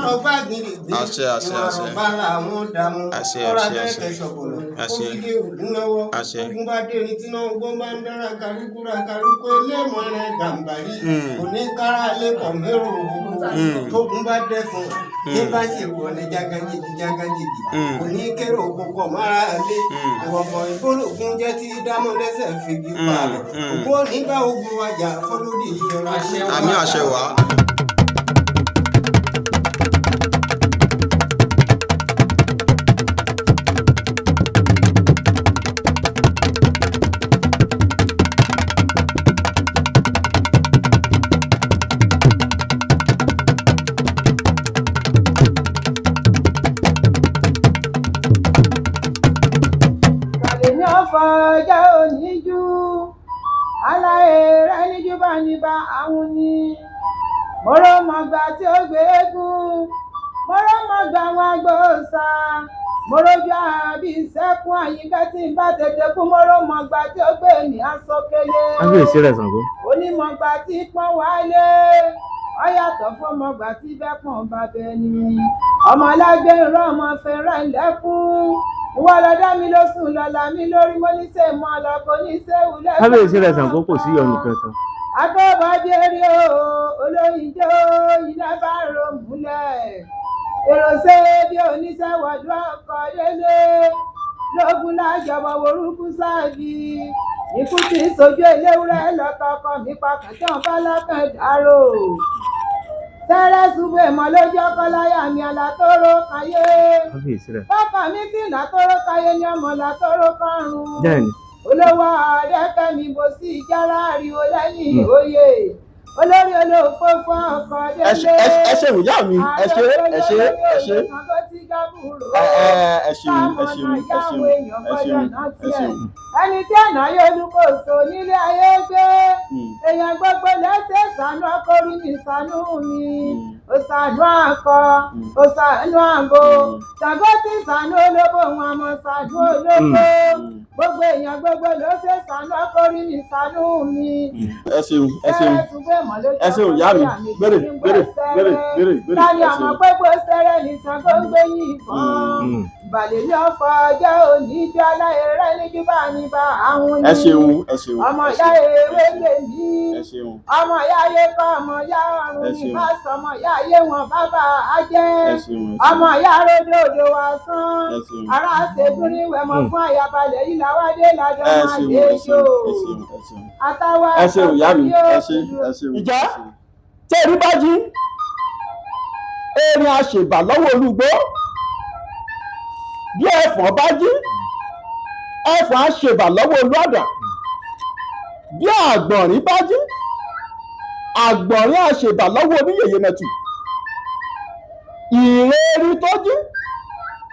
àṣẹ àṣẹ àṣẹ àṣẹ àṣẹ àṣẹ àṣẹ ogun bá dé ní tíná ogun bá ń dára kárúkúra kárúkú elémọ̀ rẹ̀ gàmbàrí oníkárà lẹ́kọ̀ọ́ mẹ́rù tógun bá dẹ́ fún ní bá ṣe wọ̀ ní jágajìgì oníkẹ́rọ̀ òkùnkọ̀ mára lé ìwọ̀fọ̀ ìgbólógún jẹ́ tí dámọ̀ lẹ́sẹ̀ fìgì pààrọ̀ ògbó nígbà ogun wájà fọlódì ìyọra. àmì àṣẹ wà. Fọjọ́ oníjú aláìrẹ́ níjú bá ní bá àwọn ní mọ́rọ́mọ́gbà tí ó gbé eégún mọ́rọ́mọ́gbà wọn gbòòsà mọ́rọ́jú àbí sẹ́kún àyíká tí ń bá tètè kú mọ́rọ́mọ́gbà tí ó gbé ní asọ́kélé onímọ̀gbà tí pọ́n wálé ọ̀yàtọ̀ fọmọgbà tí bẹ́ẹ̀ pọ̀n bá bẹ́ẹ̀ ni ọmọlágbé rán ọmọ fẹ́ràn lẹ́kún wọ́n lọ dá mi ló sùn lọ́la mi lórí mo ní sè mọ́ ọlọ́kọ ní sẹ́wù lẹ́kọ̀ọ́. kábíyèsí rẹ̀ Ṣàngó kò sí ìyọnu kankan. akọ́bọ̀dé rí o olóyìnjó iná bá rò múlẹ̀ èrò ṣe bí oníṣẹ́wọ̀dún ọkọ̀ délé lógún lájọba orúkú sáàbì ikú tí sojú eléwúrẹ́ lọ́tọ̀ọ̀kọ̀ mi pàkàtàn fálákàn dárò sẹ́rẹ́ ṣubú èmọ̀ lójú ọkọ láyà mi àlàtóró káyé bàbá mi tí làtóró káyé ní ọmọ làtóró kọrùn olówó àrẹ́kẹ́ mi bó sì jára ariwo lẹ́yìn òye olórí olófófó ọkọ délé ẹ ṣe ìyá mi ẹ ṣe ẹni tí àná yóò lùkòso nílé ayé gbé èèyàn gbogbo lẹ́sẹ̀ ṣàánú ọkọ orí mi ṣàánú mi ó ṣàánú akọ ó ṣàánú àgbo Ṣàngó tí ṣàánú olóbó wọn àmọ́ ṣàánú olóbó gbogbo èèyàn gbogbo ló ṣe ṣàánú ọkọ orí mi ṣàánú mi. ẹ ṣeun ìyá mi gbèrè tani àmọ́ pé kó ṣẹrẹ ní Ṣàngó ń gbé yìí fún ìbàlẹ̀ ní ọ̀fọ̀ ọjọ́ òní ìjọ aláìrẹ́ níjú bá ní bá àwọn ní. ẹ ṣeun ọmọ ìyá ewé lè mí ọmọ ìyá ayé kọ́ ọmọ ìyá ọ̀run ní má sọ ọmọ ìyá ayé wọn bàbá ajẹ́ ọmọ ìyá ròdòdò wá sán ara ṣègùnrin wẹ̀mọ̀ fún àyàbalẹ̀ yìí làwádé ládọ́ máa lè ṣó àtàwọn ẹ̀ṣẹ̀ ìyá mi ìjà tẹ́rí bá jí erin àṣèbà lọ́wọ́ olúgbó bí ẹ̀fọ̀n bá jí ẹ̀fọ̀n àṣèbà lọ́wọ́ olúàdà bí àgbọ̀nrín bá jí àgbọ̀nrín àṣèbà lọ́wọ́ oníyèyè mẹ́tù ìrèrí tó jí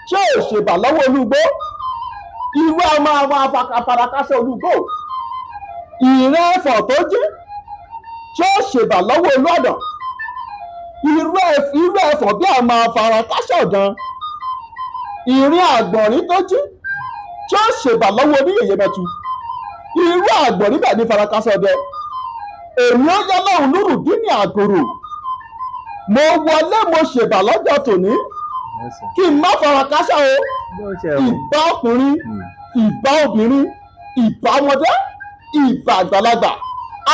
ṣé òṣèbà lọ́wọ́ olúgbó irú ọmọ àwọn afàkàfàràkàṣẹ olúgbó ìrẹ́ ẹ̀fọ̀n tó jí ṣé òṣèbà lọ́wọ́ olúàdà irú ẹ̀fọ̀n bí àwọn afàràkàṣẹ ọ̀dàn ìrìn àgbọ̀nrín tó jí tí ó ṣèbà lọ́wọ́ oníyèyè mẹ́tu irú àgbọ̀nrín bẹ̀ ní farakásẹ̀ ọdẹ èmi ó yẹ lọ́hùn Nurudeen Àgòrò mo wọlé mo ṣèbà lọ́jọ́ tòní kí n má farakásẹ̀ o ìbá ọkùnrin ìbá obìnrin ìbá ọmọdé ìbá àgbàlagbà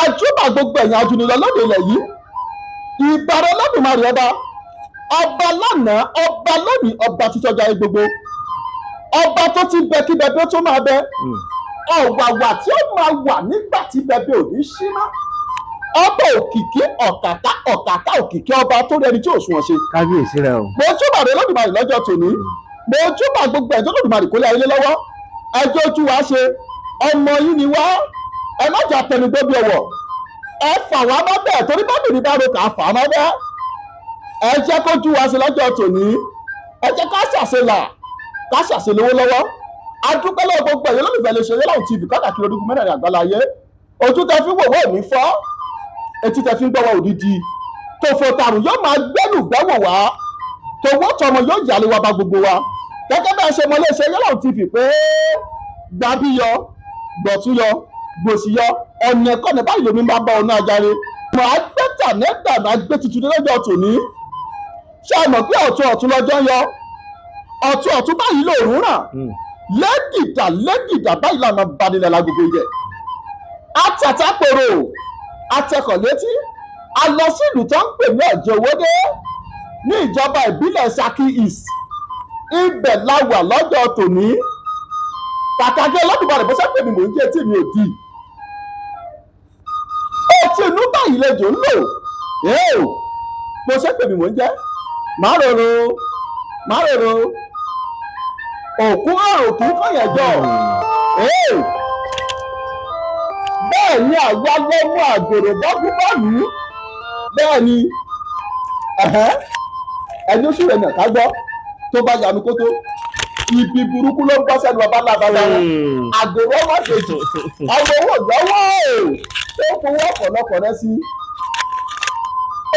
àjúbà gbogbo ẹ̀yìn ajúnilọ lóde ilẹ̀ yìí ìbára Olódùmarè ọba lánàá ọba lónìí ọba títọ́jà gbogbo ọba tó ti bẹ kí bẹbẹ tó máa bẹ ọ̀wàwà tí ó máa wà nígbà tí bẹbẹ ò ní ṣíná ọba òkìkí ọ̀kàkà òkìkí ọba tó rí ẹni tí ò sunwọ̀n ṣe. kábíyèsí rẹ o. mo júbà rẹ Olódùmarè lọ́jọ́ tòní mo júbà gbogbo ẹ̀jọ́ Olódùmarè kó lé ayé lọ́wọ́ ẹjọ́ ojú wa ṣe ọmọ yìí ni wá ẹ má jà tẹnugbó bí ọwọ́ ẹ fà wá bá bẹ́ẹ̀ torí bá bìrì bá ro kà á fà á má bẹ́ẹ̀ ẹ jẹ́ kó jú wa sí lọ́jọ́ tòní ẹ jẹ́ ká ṣàṣelà ká ṣàṣelówó lọ́wọ́ adúpẹ́ lọ́wọ́ gbogbo ẹ̀yọ́ lólùfẹ́ lè ṣe Yọ́lọ́run TV káàkiri orígun mẹ́rẹ̀ẹ̀rin àgbáláyé ojú tẹ fi wò wọ́ òní fọ́ etí tẹ fi ń gbọ́wọ́ òdìdí tòfò tàrùn yóò máa gbẹ́lù gbẹ́wò wá tòwó tọmọ yóò yàlé wa bá gbogbo wa gẹ́gẹ́ bẹ́ẹ̀ ṣe mọ iléeṣẹ́ Yọ́lọ́run TV pé gbàbí yọ gbọ̀tún yọ gbòsì yọ ọ̀nà ẹ̀kọ́ ní báyìí lómi bá bá ọ̀nà ajáre mọ̀ á gbé tànẹ́gbà máa gbé tuntun lọ́jọ́ tòní ṣé ẹ mọ̀ pé ọ̀tún lọ́jọ́ yọ ọ̀tún báyìí lòórùn ràn lẹ́gìdà báyìí lànà banilẹ̀ lágbègbè yẹ àtàtàpèrò àtẹkọ̀ létí a lọ sí ìlú tó ń pè ní ọ̀jẹ̀ owódé ní ìjọba ìbílẹ̀ Ṣakí East ibẹ̀ la wà lọ́jọ́ tòní kàkàkí Olódùmarè bó ṣe pè mí mò ń jẹ́ tí mi ò di etí inú báyìí lejò ń lò bó ṣe pè mí mò ń jẹ́ máa rorò òkú àrùn kì í fọyẹ̀ jọ bẹ́ẹ̀ ni àwa lọ́mú àgbèrò bọ́gúbọ́ọ̀lù bẹ́ẹ̀ ni ẹni oṣù rẹ̀ náà ká gbọ́ tó bá yanu kótó ibi burúkú ló ń bọ́ sẹ́nu ọba lábàlá àgbèrò ọmọ kejì ọmọ owó lọ́wọ́ tó fowó ọ̀pọ̀lọpọ̀ rẹ sí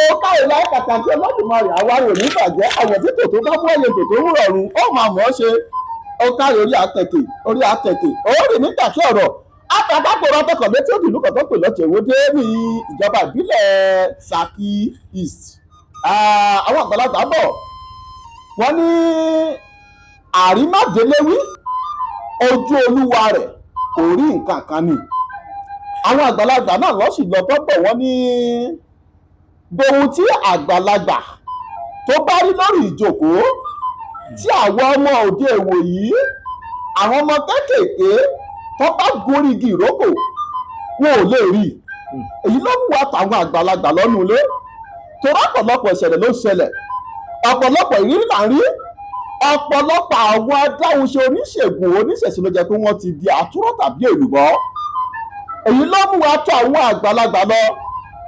ó káyọ̀ láì pàtàkì Olódùmarè àwárò nígbàjẹ́ àwọn tí tòótọ́ bá mú ẹyẹ tòótọ́ ń rọrùn ó máa mọ̀ ọ́ ṣe ó káyọ̀ orí àtẹ̀kẹ̀ ó rìn nígbà tí ọ̀rọ̀ àtàkàgbọ̀rọ̀ ọtọkọ̀ létí òdìlú kan tó pè lọ́jọ́ Owódé ní ìjọba ìbílẹ̀ Ṣakí East àwọn àgbàlagbà bọ̀ wọ́n ní àrímàdéléwí ojú olúwa rẹ̀ kò rí nǹkan kan ni àwọn àgbàlagbà náà lọ́sì lọ́tọ́ bọ̀ wọ́n ní dohun tí àgbàlagbà tó bá rí lórí ìjókòó tí àwọn ọmọ òde èwò yìí àwọn ọmọ kéékèèké tó bá gorí igi ìrókò wọn ò lè rí èyí ló mú àtàwọn àgbàlagbà lọ́nu ilé torí ọ̀pọ̀lọpọ̀ ìṣẹ̀lẹ̀ ló ṣẹlẹ̀ ọ̀pọ̀lọpọ̀ ìrírí là ń rí ọ̀pọ̀lọpọ̀ àwọn adáhunṣe oníṣègùn oníṣẹ̀ṣe ló jẹ́ pé wọ́n ti di àtúrọ̀ tàbí èlùbọ́ èyí ló mú wa tó àwọn àgbàlagbà lọ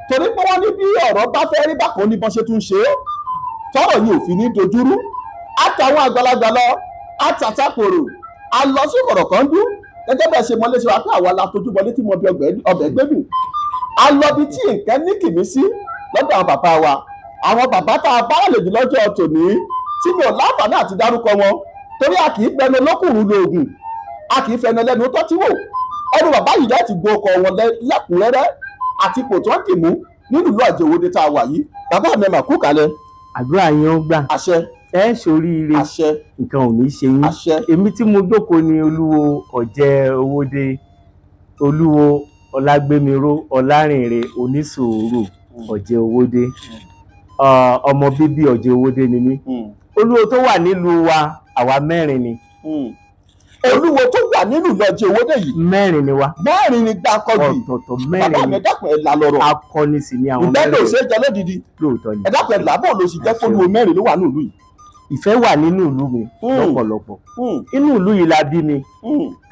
torí pé wọ́n ní bí ọ̀rọ̀ bá fẹ́ rí bákan ní bọ́n ṣe tún ṣe é tọ́rọ̀ yìí ò fi ní dojúrú àtàwọn àgbàlagbà lọ àtàtàpòrò a lọ sí Kọ̀rọ̀kọ́ndú gẹ́gẹ́ bẹ́ẹ̀ ṣe mọ́lé ṣe wá pé àwa la tójú bọlé tí mo bí ọbẹ̀ gbẹ́dùn a lọ bí tí nǹkan ní kìmí sí lọ́dọ̀ àwọn bàbá wa àwọn bàbá tá a bá àlejò lọ́jọ́ tòní tí mi ò láǹfààní àti dárúkọ wọn torí a kì í fẹnu olókùnrin lóògùn a kì í fẹnu ẹlẹ́nu tọ́tí wò ẹnu bàbá yìí láti gbọ́ ọkọ̀ wọn lẹ́kùnrẹ́rẹ́ àti ipò tó ń dì mú nínú ìlú Ọ̀jẹ̀ Owódé tá a wà yìí bàbá mi mà kú kalẹ̀. àdúrà yín ó gbà àṣẹ ẹ ṣoríire àṣẹ nǹkan ò ní ṣe yín àṣẹ èmi tí mo jókòó ni olúwo Ọ̀jẹ̀ Owódé olúwo Ọlágbémiró Ọlárìnrè onísùúrù Ọ̀jẹ̀ Owódé ọmọ bíbí Ọ̀jẹ̀ Owódé ni mí olúwo tó wà nílùú wa àwa mẹ́rin ni olúwo tó wà nínú Ọ̀jẹ̀ Owódé yìí mẹ́rin ni wa mẹ́rin ni gbàkọ́jì ọ̀tọ̀ọ̀tọ̀ mẹ́rin bàbá mi dákun ẹ̀ là lọ́rọ̀ akọni sì ni àwọn ìbẹ́lẹ̀ òṣèré jẹ lódìdí lóòótọ́ ni ẹ̀ dákun ẹ̀ làbọ̀ ló sì jẹ́ kólúwo mẹ́rin ló wà nílùú yìí. ìfẹ́ wà nínú ìlú mi lọ́pọ̀lọpọ̀ inú ìlú yìí la bí mi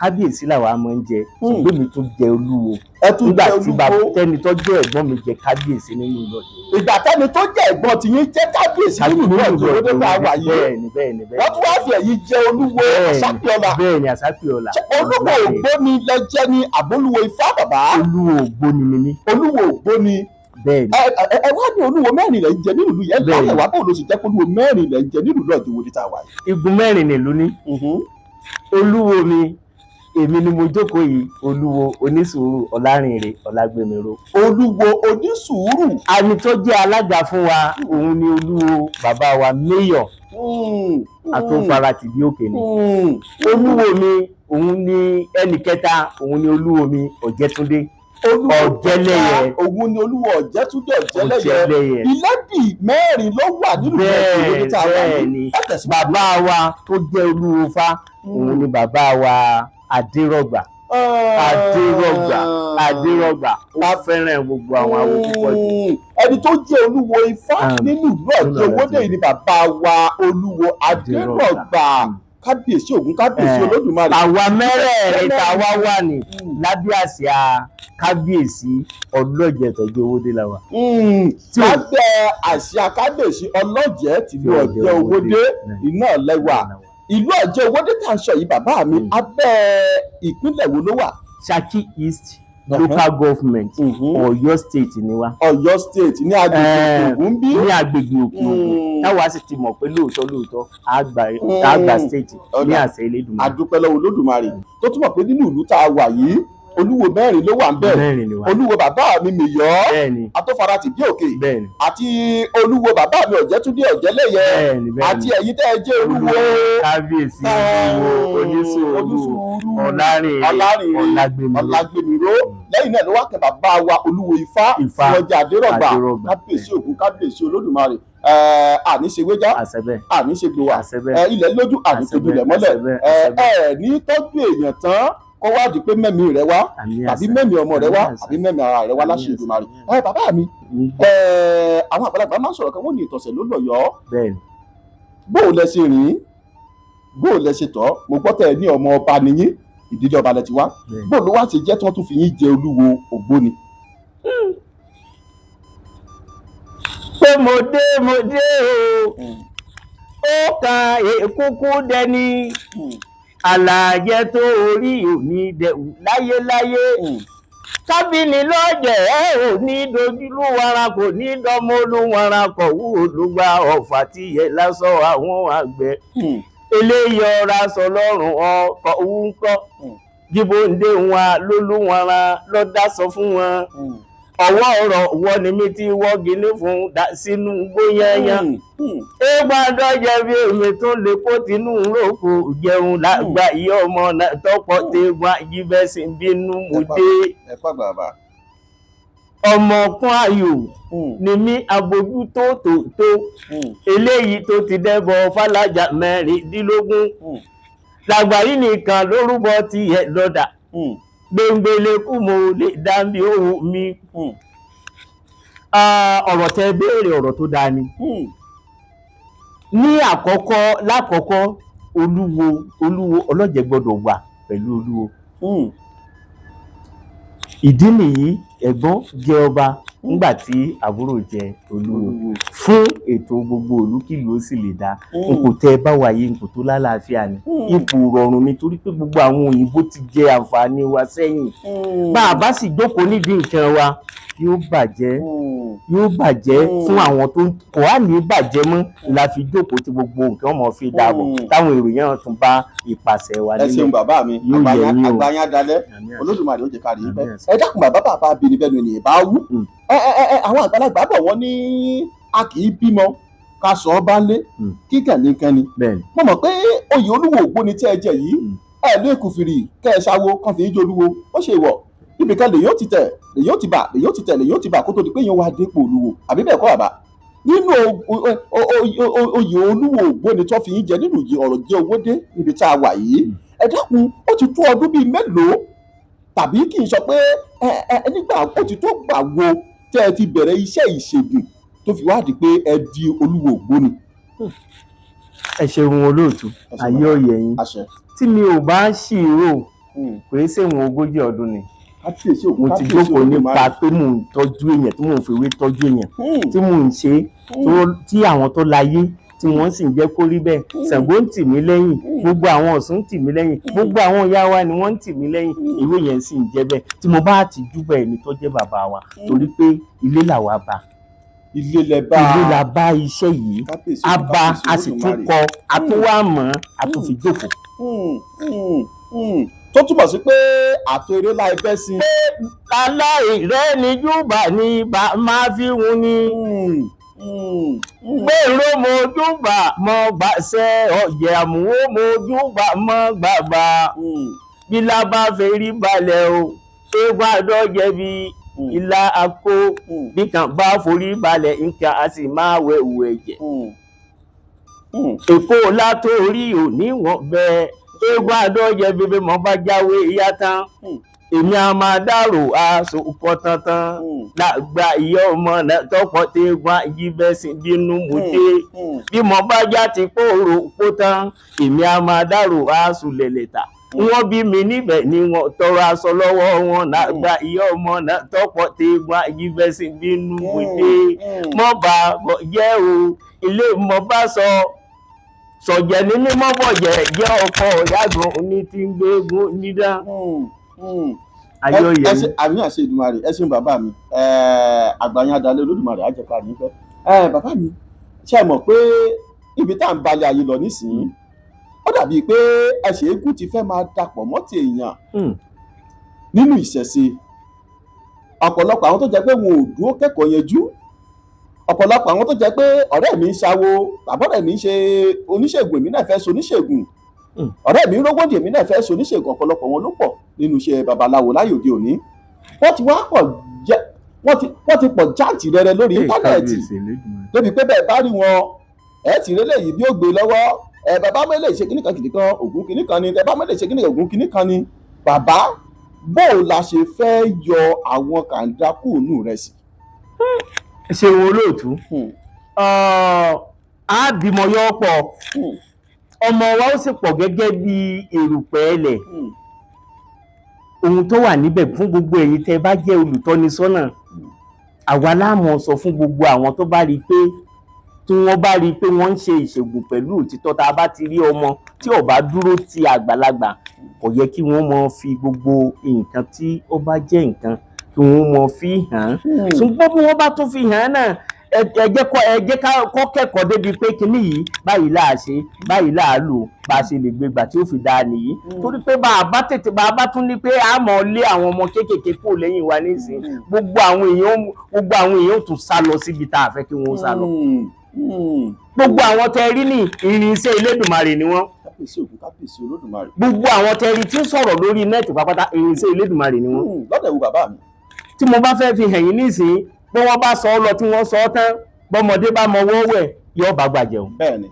kábíyèsí làwa máa ń jẹ ṣùgbọ́n mi tún jẹ olúwo nígbà tí tẹni tó jẹ́ ẹ̀gbọ́n mi jẹ kábíyèsí nínú ìlú Ọ̀jẹ̀. ìgbà tẹni tó jẹ́ ẹ̀gbọ́n tí yín jẹ́ kábíyèsí nínú ìlú Ọ̀jẹ̀ Owódé tá a wà yìí bẹ́ẹ̀ni wọ́n tún wá fi ẹ̀yìn jẹ olúwo Àsápìọlá bẹ́ẹ̀ni Àsápìọlá olúwo Ògbóni lẹ́jẹ́ ní àbólúwo Ifá bàbá olúwo Ògbóni ni mí olúwo Ògbóni bẹ́ẹ̀ni ẹ wá ní olúwo mẹ́rin lẹ́ ń jẹ nínú ìlú yẹn lọ́wọ́ ẹ̀wá bó ló sì jẹ́ olúwo mẹ́rin lẹ́ ń jẹ nínú ìlú Ọ̀jẹ̀ Owódé tá a wà yìí. igun mẹ́rin nìlú ní olúwo mi èmi ni mo jókòó yìí olúwo onísùúrù Ọlárìnrè Ọlágbémiró. olúwo onísùúrù. àmì tó jẹ́ alága fún wa òun ni olúwo bàbá wa Mayor Àtòfarati bí òkè ni. olúwo mi òun ni ẹnì kẹta òun ni olúwo mi Ọ̀jẹ̀túndé Ọ̀jẹ̀lẹ́yẹ. òun ni olúwo Ọ̀jẹ̀túndé Ọ̀jẹ̀lẹ́yẹ. ilébì mẹ́rin ló wà nínú Ọ̀jẹ̀ Owódé tá a wà yìí. bàbá wa tó jẹ́ olúwo Ifá òun ni bàbá wa Adérọ̀gbà Adérọ̀gbà ó fẹ́ràn gbogbo àwọn awo púpọ̀ jù. ẹni tó jẹ́ olúwo Ifá nínú ìlú Ọ̀jẹ̀ Owódé yìí ni bàbá wa olúwo Adérọ̀gbà kábíyèsí Ògún kábíyèsí Olódùmarè. àwa mẹ́rẹ̀ẹ̀rin tá a wá wà ní lábẹ́ àsíá kábíyèsí Ọlọ́jẹ̀ tọ́jú Owódé la wà. lábẹ́ àsíá kábíyèsí Ọlọ́jẹ̀ tìlú Ọ̀jẹ̀ Owódé iná lẹ́wà. ìlú Ọ̀jẹ̀ Owódé tá à ń sọ yìí bàbá mi abẹ́ ìpínlẹ̀ wo ló wà? Ṣakí East local government Ọ̀yọ́ state ni wa. Ọ̀yọ́ state ní agbègbè Ògùn bí. ní agbègbè Òkè Ògùn táwa sì ti mọ̀ pé lóòótọ́ àgbà state ní àṣẹ Elédùmarè. àdúpẹ́ lọ́wọ́ Olódùmarè tó túmọ̀ pé nínú ìlú tá a wà yìí olúwo mẹ́rin ló wà ń bẹ̀ mẹ́rin ni wà. olúwo bàbá mi Mìyọ́ bẹ́ẹ̀ni atófaratì bí òkè bẹ́ẹ̀ni àti olúwo bàbá mi Ọ̀jẹ́túndé Ọ̀jẹ́lẹ́yẹ bẹ́ẹ̀ni àti ẹ̀yin tẹ́ ẹ jẹ́ olúwo kábíyèsí olúwo onísùúrù ọlárìnrè ọlágbèmíró lẹ́yìn náà ló wá kẹ́ bàbá wa olúwo Ifá tí wọ́n jẹ́ Adérọ̀gbà kábíyèsí Ògún kábíyèsí Olódùmarè àníṣewéjá àníṣegbòwà ilẹ̀ lójú àníṣejulẹ̀ mọ́lẹ̀ ní tọ́jú èèyàn tán kó wá di pé mẹ́mí rẹ wá tàbí mẹ́mí ọmọ rẹ wá àbí mẹ́mí ara rẹ wá láṣẹ Èdùmàrè. Bàbá mi àwọn àgbàlagbà máa ń sọ̀rọ̀ kan wọ́n ní ìtọ̀sẹ̀ ló lọ́yọ̀ọ́ bóò lẹ ṣe rìn bóò lẹ ṣe tọ́ mo gbọ́ tẹ̀ ní ọmọ ọba nìyí ìdílé ọba lẹ ti wá bóò ló wá ti jẹ́ tí wọ́n tún fi yín jẹ olúwo Ògbóni. pé mo dé o ó kan èkúkú dẹni àlàjẹ tó orí òní dẹ̀wù láyéláyé kábìnì lọ́jẹ̀ ò ní dojúlú wara kò ní dánmọ́ olúwara kọ̀ wú olùgbà ọ̀fà tí yẹ lásán àwọn àgbẹ̀ eléyìí ọ̀rá sọ lọ́rùn ọkọ̀ òun kọ́ jíbóǹdé wọn lólúwara lọ́dá sọ fún wọn ọwọ́ ọ̀rọ̀ wọ́n ni mi ti wọ́gi ní fún sínú gbóyẹ̀yàn égbàdọ́ jẹ́ bí èmi tó lè kó tinú rògbò jẹun lágbà iye ọmọ náà tọ́pọ̀ tẹ́gbà jíbẹ́sì bínú mo dé ọmọkún ayò ni mí abojú tó eléyìí tó ti dẹ́bọ fàlájà mẹ́rìndínlógún làgbà yìí nìkan lórúbọ ti yẹ lọ́dà gbẹngbẹlẹ kú mo lè dábí ohun mi. Ọ̀rọ̀ tẹ́ béèrè ọ̀rọ̀ tó dáa ni. Ní lákọ̀ọ́kọ́ olúwo ọlọ́jẹ̀ gbọ́dọ̀ wà pẹ̀lú olúwo. Ìdí nìyí ẹ̀gbọ́n jẹ́ ọba nígbà tí àbúrò jẹ́ olúwo fún ètò gbogbo ìlú kílùú ó sì lè dá. Ipò tẹ́ bá wà yìí ipò tó lálàáfíà ni ipò rọrùn nítorí pé gbogbo àwọn òyìnbó ti jẹ àǹfààní wa sẹ́yìn bá a bá sì jókòó nídìí nǹkan wa yóò bàjẹ́ fún àwọn tó kò á ní bàjẹ́ mọ́ la fi jókòó tí gbogbo nǹkan ọmọ fi dáàbò táwọn èròyìn tún bá ìpàṣẹ wa nílẹ̀. Ẹ ṣeun bàbá mi àgbáyán dalẹ̀ Olódùmarè ó jẹ́ ká rí i pẹ́ ẹ dákun bàbá bìnrin bẹ́ẹ̀ ni ìbá wú àwọn àgbàlagbà bọ̀ wọ́n ní a kì í bímọ ká sọ ọ́ bá lé kíkàn nìkan ni mo mọ̀ pé oyè olúwo Ògbóni tí ẹ jẹ yìí ẹ lé kùfìrì kẹ ẹ ṣáwó kan fi í jẹ olúwo ó ṣe wọ̀ ibìkan lèyìn ó ti tẹ̀ lèyìn ó ti bà kó tó di pé yẹn wá dépò olúwo àbí bẹ́ẹ̀ kọ́ bàbá nínú oyè olúwo Ògbóni tó fi yín jẹ nínú ọ̀rọ̀ jẹ́ owó dé níbi tá a wà yìí ẹ dákun ó ti tó ọdún bíi mélòó tàbí kì í sọ pé nígbà ó ti tó gbà wo tẹ́ ẹ ti bẹ̀rẹ̀ iṣẹ́ ìṣègùn tó fi wá di pé ẹ di olúwo Ògbóni. Ẹ ṣeun olóòtú ayé òye yín tí mi ò bá ṣì rò pé ṣéwọn 40 ọdún ni mo ti jókòó nípa pé mò ń tọ́jú èèyàn tí mò ń fewé tọ́jú èèyàn tí mò ń ṣe tí àwọn tó láyé tí wọ́n sì ń jẹ́ kó rí bẹ́ẹ̀ Ṣàngó ń tì mí lẹ́yìn gbogbo àwọn Ọ̀ṣun ń tì mí lẹ́yìn gbogbo àwọn ìyá wa ni wọ́n ń tì mí lẹ́yìn ìwé yẹn sì ń jẹ́ bẹ́ẹ̀ tí mo bá ti júbà ẹni tó jẹ́ bàbá wa torí pé ilé làwa bá ilé la bá iṣẹ́ yìí a bá a sì tún kọ a tún wá mọ̀ a tún fi jókòó. Tó túmọ̀ sí pé àtò eré láì bẹ́ sí. Aláìrẹ́ ni júbà ni máa fi hun ni. Gbèrò mojúbà mọ gbàṣẹ ọ̀jẹ̀ àmúwò mojúbà mọ gbàgbà. Bí lábá fèrí balẹ̀ o, ṣé gbàdọ̀ jẹ̀bi ìlà àkó. Bí kan bá forí balẹ̀ nǹkan a sì máa wẹ̀wù ẹ̀jẹ̀. Èkó látorí òní wọ̀n bẹ́ẹ̀. Egbà àdọ́jẹ bíbí mọ́ bá jáwé ìyá tán èmi a máa dárò aṣọ kọ tantan lágbà ìyá ọmọ náà tọpọ tí wọn yí bẹ́sìn bínú mú dé bí mo bá já ti kóòrò kó tán èmi a máa dárò aṣọ lẹ̀lẹ̀ta wọ́n bí mi níbẹ̀ ni wọ́n tọrọ aṣọ lọ́wọ́ wọn lágbà ìyá ọmọ náà tọpọ tí wọn yí bẹ́sìn bínú mú dé mọ́ bá jẹ́ o ilé mọ́ bá sọ. Sọ̀jẹ̀ ní mímọ́ bọ̀jẹ̀ jẹ́ ọkọ̀ ìyàgbọ́n oní tí ń gbé egun nídá. Ayọ̀yẹ̀ ni. Àmì àṣẹ Èdùmàrè ẹ ṣeun bàbá mi àgbáyán dalẹ̀ Olódùmarè á jẹ́ ká ní pẹ́. Bàbá mi ṣe mọ̀ pé ibi tá à ń balẹ̀ ayé lọ nísìnyí ó dàbíi pé ẹsẹ̀ eégún ti fẹ́ máa dapọ̀ mọ́ ti èèyàn nínú ìṣẹ̀ṣe ọ̀pọ̀lọpọ̀ àwọn tó jẹ́ pé wọn ò dúró kẹ́kọ̀ọ́ yanjú ọ̀pọ̀lọpọ̀ àwọn tó jẹ́ pé ọ̀rẹ́ mi ń ṣawo àbọ̀rẹ́ mi ń ṣe oníṣègùn èmi náà fẹ́ ṣe oníṣègùn ọ̀rẹ́ mi ń rógbòdì èmi náà fẹ́ ṣe oníṣègùn ọ̀pọ̀lọpọ̀ wọn ló pọ̀ nínú iṣẹ́ babaláwo láyé òde òní wọ́n ti wá pọ̀ wọ́n ti pọ̀ jáǹtì rẹ̀rẹ̀ lórí íńtánẹ́ẹ̀tì débi pé bẹ́ẹ̀ bá rí wọn ẹ̀ ti rélé yìí bí ó gbé lọ́wọ́ bàbá mẹ́lẹ̀ ṣe kíníkan kìnìkan ògùn kíníkan ni bàbá mẹ́lẹ̀ ṣe kíníkan ògùn kíníkan ni bàbá bó la ṣe fẹ́ yọ àwọn kàńdákù nù rẹ̀ sí. ṣe wo olóòtú á bímọ yọ pọ̀ ọmọ wa ó sì pọ̀ gẹ́gẹ́ bí erùpẹ̀ ẹlẹ̀ ohun tó wà níbẹ̀ fún gbogbo ẹ̀yin tẹ́ bá jẹ́ olùtọ́nisọ́nà àwa láàmú sọ fún gbogbo àwọn tó bá rí i pé tí wọ́n bá rí i pé wọ́n ń ṣe ìṣègùn pẹ̀lú òtítọ́ tá a bá ti rí ọmọ tí ó bá dúró ti àgbàlagbà kò yẹ kí wọ́n mọ fi gbogbo nǹkan tí ó bá jẹ́ nǹkan kí wọ́n mọ fi hàn án ṣùgbọ́n bí wọ́n bá tún fi hàn án náà ẹ jẹ́ kọ́ kẹ́kọ̀ọ́ débi pé kinní yìí báyìí là á ṣe báyìí là á lò bá a ṣe lè gbégbà tí ó fi dáa nìyí torí pé bá a bá tún ní pé a mọ̀ lé àwọn ọmọ kéékèèké kúrò lẹ́yìn wa nísìnyí gbogbo àwọn èèyàn tún sá lọ síbi tá a fẹ́ kí wọ́n sá lọ gbogbo àwọn tẹ rí ní irinṣẹ́ Elédùmarè ni wọ́n kábíyèsí Olódùmarè gbogbo àwọn tẹ rí tí ń sọ̀rọ̀ lórí nẹ́ẹ̀tì pápátá irinṣẹ́ Elédùmarè ni wọ́n lọ́dẹ̀ wo bàbá mi tí mo bá fẹ́ fi hàn yín nísìnyí bí wọ́n bá sọ ọ́ lọ tí wọ́n sọ ọ́ tán bọ́mọdé bá mọ owó wẹ̀ yóò bá gbàjẹ́ o. bẹ́ẹ̀ni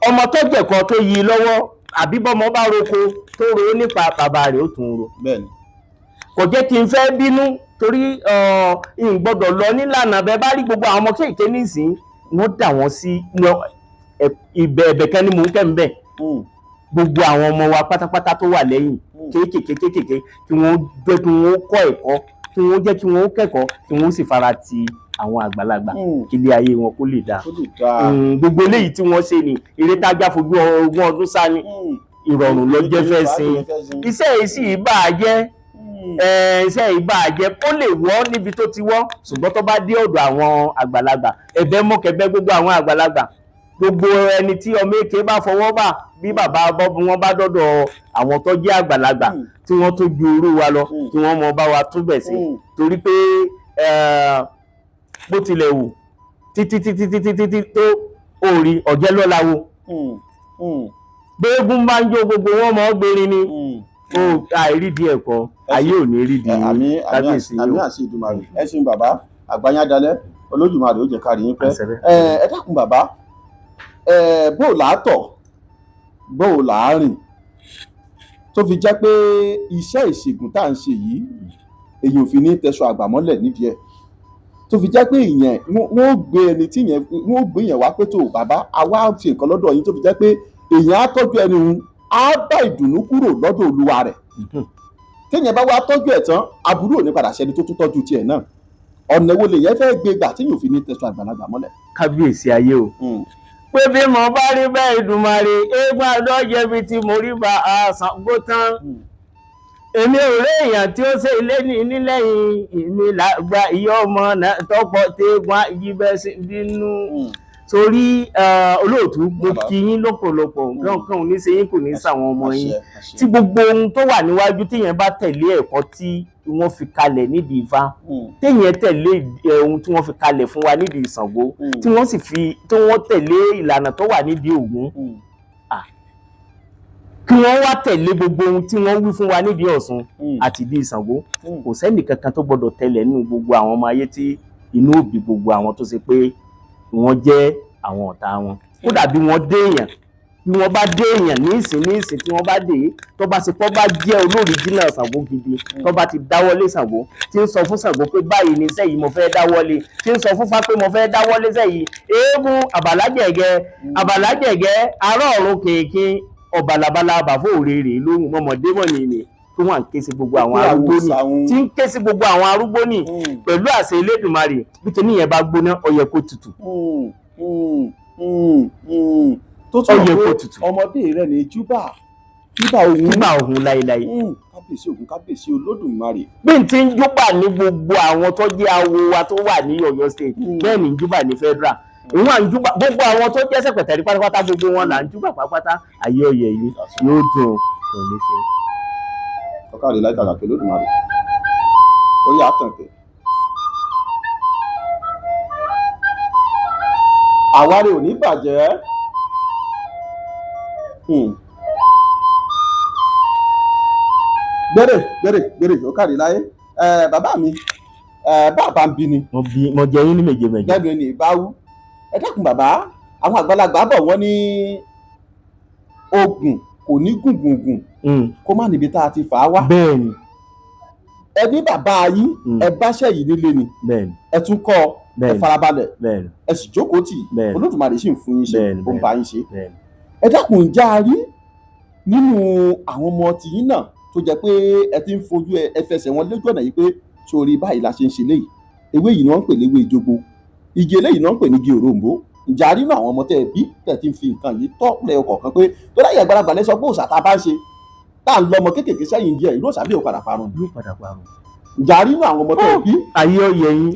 ọmọ tó jẹ̀kọ́ tó yí lọ́wọ́ àbí bọ́mọ bá roko tó ro nípa bàbá rẹ̀ ó tún ro. bẹ́ẹ̀ni. kò jẹ́ kí n fẹ́ bínú torí n gbọ́dọ̀ lọ nílànà bẹ́ẹ̀ bá rí gbogbo àwọn ọmọ kéèké nísìnyí wọ́n dà wọ́n sí ẹ̀bẹ̀ kan ní mò ń kẹ́ ń bẹ̀. gbogbo àwọn ọmọ wa pátápátá tó wà lẹ́yìn kéékèèké kí wọ́n kọ́ ẹ̀kọ́ kí wọ́n jẹ́ kí wọ́n kẹ́kọ̀ọ́ kí wọ́n sì fara ti àwọn àgbàlagbà kí ilé ayé wọn kó lè dáa gbogbo eléyìí tí wọ́n ṣe ni eré tájá fojú ogún ọdún sá ni ìrọ̀rùn ló jẹ́ fẹ́ sin iṣẹ́ yìí sì ìbàjẹ́ ó lè wọ́ níbi tó ti wọ́ ṣùgbọ́n tó bá dé ọ̀dọ̀ àwọn àgbàlagbà ẹ̀bẹ̀ mọ́kẹ́bẹ́ gbogbo àwọn àgbàlagbà gbogbo ẹni tí ọmọ èké bá fọwọ́ bà bí bàbá bọ́bú wọn bá dọ́dọ̀ àwọn tó jẹ́ àgbàlagbà tí wọ́n tó ju orú wa lọ tí wọ́n mọ bá wa túbẹ̀ sí torí pé bó tilẹ̀ wù títí tó orí ọ̀jẹ́ lọ́láwo gbẹ́gùn bá ń jó gbogbo wọn mọ́ gbérin ni àìrídìí ẹ̀kọ́ ayé ò ní rídìí kábíyèsí àmì àṣẹ Ìdùmarè ẹ ṣeun bàbá àgbáyádalẹ̀ Olódùmarè ó jẹ́ kárí yín pẹ́ ẹ dákun bàbá bó o làátọ̀ bó o làárìn tó fi jẹ́ pé iṣẹ́ ìṣègùn tá à ń ṣe yìí èyàn ò fi ní tẹ̀sọ̀ àgbàmọ́lẹ̀ nídìí ẹ̀ tó fi jẹ́ pé ìyẹn wọ́n gbé ẹni tí yẹn wọ́n gbé yẹn wá pé tó bàbá àwa ti nǹkan lọ́dọ̀ yín tó fi jẹ́ pé èyàn á tọ́jú ẹni hun á bá ìdùnnú kúrò lọ́dọ̀ olúwa rẹ̀ téèyàn bá wá tọ́jú ẹ̀ tán aburú ò ní padà ṣẹni tó tún tọ́jú tiẹ̀ náà ọ̀nà wo lèyẹn fẹ́ gbé gbà tí yóò fi ní tẹ̀sọ̀ àgbàlagbà mọ́lẹ̀. kábíyèsí ayé o pé bí mo bá rí bẹ́ẹ̀ Ìdùmarè eégún àdọ́jẹ́bi tí mo rí bá a Ṣàngó tán èmi ò rí èèyàn tí ó ṣe ilé ní nílẹ̀yìn èmi làgbà ìyá ọmọ náà tọ́pọ̀ téégún àjíbẹ́ sí bínú torí olóòtú mo kí yín lọ́pọ̀lọpọ̀ nǹkan ò ní ṣe yín kò ní ṣàwọn ọmọ yín tí gbogbo ohun tó wà níwájú téèyàn bá tẹ̀lé ẹ̀kọ́ tí wọ́n fi kalẹ̀ nídìí Ifá téèyàn tẹ̀lé ohun tí wọ́n fi kalẹ̀ fún wa nídìí Ṣàngó tí wọ́n tẹ̀lé ìlànà tó wà nídìí Ògún kí wọ́n wá tẹ̀lé gbogbo ohun tí wọ́n wí fún wa nídìí Ọ̀ṣun àti ìdí Ṣàngó kò sẹ́nì kankan tó gbọ́dọ̀ tẹ̀lé nínú gbogbo àwọn ọmọ ayé tí inú òbí gbogbo àwọn tó ṣe pé wọ́n jẹ́ àwọn ọ̀tá wọn kódà bí wọ́n dé èèyàn bí wọ́n bá dé èèyàn ní ìsìn tí wọ́n bá dé tó bá ṣe pọ́ bá jẹ́ olóríjínà Ṣàngó gidi tó bá ti dáwọ́lé Ṣàngó tí ń sọ fún Ṣàngó pé báyìí ni iṣẹ́ yìí mo fẹ́ dáwọ́lé tí ń sọ fún Ifá pé mo fẹ́ dáwọ́lé iṣẹ́ yìí eégún àbàlájẹ̀gẹ́ ará ọ̀run kèèkì ọ̀bàlàbàlà àbàfò òrèrè lóhùn mọ́mọdé mọ̀ nìyí tí wọ́n ń ké sí gbogbo àwọn arúgbó ní tí ń ké sí gbogbo àwọn arúgbó ní pẹ̀lú àṣẹ Elédùmarè bí kìíní yẹn bá gbóná ó yẹ kó tutù. tó tún ọ̀pọ̀ ọmọdé rẹ̀ ní júbà òhun láéláé. kábíyèsí Ògún kábíyèsí Olódùmarè. bí n ti ń júbà ní gbogbo àwọn tó jẹ́ awo wa tó wà ní Ọ̀yọ́ state bẹ́ẹ̀ ni ń júbà ní federal ìwọ̀n à ń júbà gbogbo àwọn tó jẹ́ sẹ̀pẹ̀tẹ̀rí pátápátá gbogbo wọn là ń júbà pátápátá ayé ọ̀yẹ̀ yìí yóò dùn kò ní ṣe. ọ̀kadì láìka kàkẹ́ lódùmarè ó yà á tàn kẹ́. àwárí ò ní bàjẹ́. gbèrè ọ̀kadì láyé bàbá mi bàbá ń bí ni. mo jẹ yín ní méje méje. gbẹ́gbẹ́ ni ìbáwú ẹ dákun bàbá àwọn àgbàlagbà bọ̀ wọ́n ní ogun kò ní gùngùngùn kó má níbi tá a ti fà á wá. bẹ́ẹ̀ni. ẹ ní bàbá yín ẹ báṣẹ́ yìí nílé ni. bẹ́ẹ̀ni. ẹ tún kọ́ ẹ farabalẹ̀. bẹ́ẹ̀ni. ẹ sì jókòó tì. bẹ́ẹ̀ni. Olódùmarè sì ń fún yín ṣe ó ń bá yín ṣe. bẹ́ẹ̀ni. ẹ dákun ìjà rí nínú àwọn ọmọ tìyín náà tó jẹ́ pé ẹ ti ń fojú ẹ fẹsẹ̀ wọn lójú ọ̀nà yìí pé sórí báyìí la ṣe ń ṣe léyìí ewé yìí ni wọ́n ń pè léwé ìjogbo igi eléyìí ni wọ́n ń pè ní igi òrombó ìjà rí nínú àwọn ọmọ tẹ́ ẹ bí tẹ́ ẹ ti ń fi nǹkan yìí tọ́ lẹ́yọ kọ̀ọ̀kan pé tó láyé àgbàlagbà lẹ́sọ pé òòṣà tá a bá ń ṣe tá à ń lọmọ kéékèèké sẹ́yìn díẹ̀ ìlú òòṣà bí ò padà parun. ìjà rí nínú àwọn ọmọ tẹ́ ẹ bí. ayé ọyẹ yín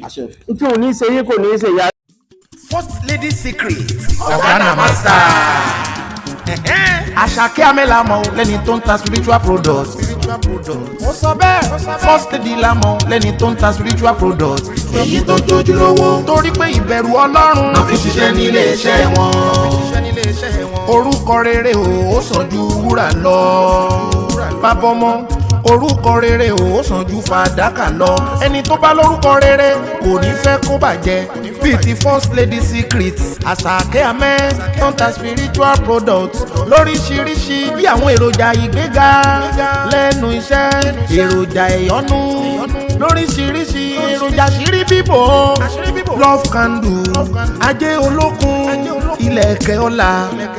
tí ò ní ṣe yín kò ní ṣe ya. First Lady Secret Ọ̀gánà Master. Àṣàkẹ́ Amẹ́lámọ̀ lẹ́ni tó ń ta spiritual products. Mo sọ bẹ́ẹ̀ First Lady lámọ̀ lẹ́ni tó ń ta spiritual products. Èyí tó jójúlówó torí pé ìbẹ̀rù Ọlọ́run náà fi ṣiṣẹ́ nílé iṣẹ́ wọn. Orúkọ rere ó sàn ju wúrà lọ. Bàbá ọmọ orúkọ rere ó sàn ju fàdákà lọ. Ẹni tó bá lórúkọ rere kò ní fẹ́ kó bàjẹ́. Bíi ti First Lady Secret Àṣàkẹ́ Amẹ́ tó ń ta spiritual products lóríṣiríṣi bí àwọn èròjà ìgbéga lẹ́nu iṣẹ́ èròjà ìyọ́nú lóríṣiríṣi èròjà ṣírí bíbò love candle ajé olókun ilẹ̀kẹ̀ ọlá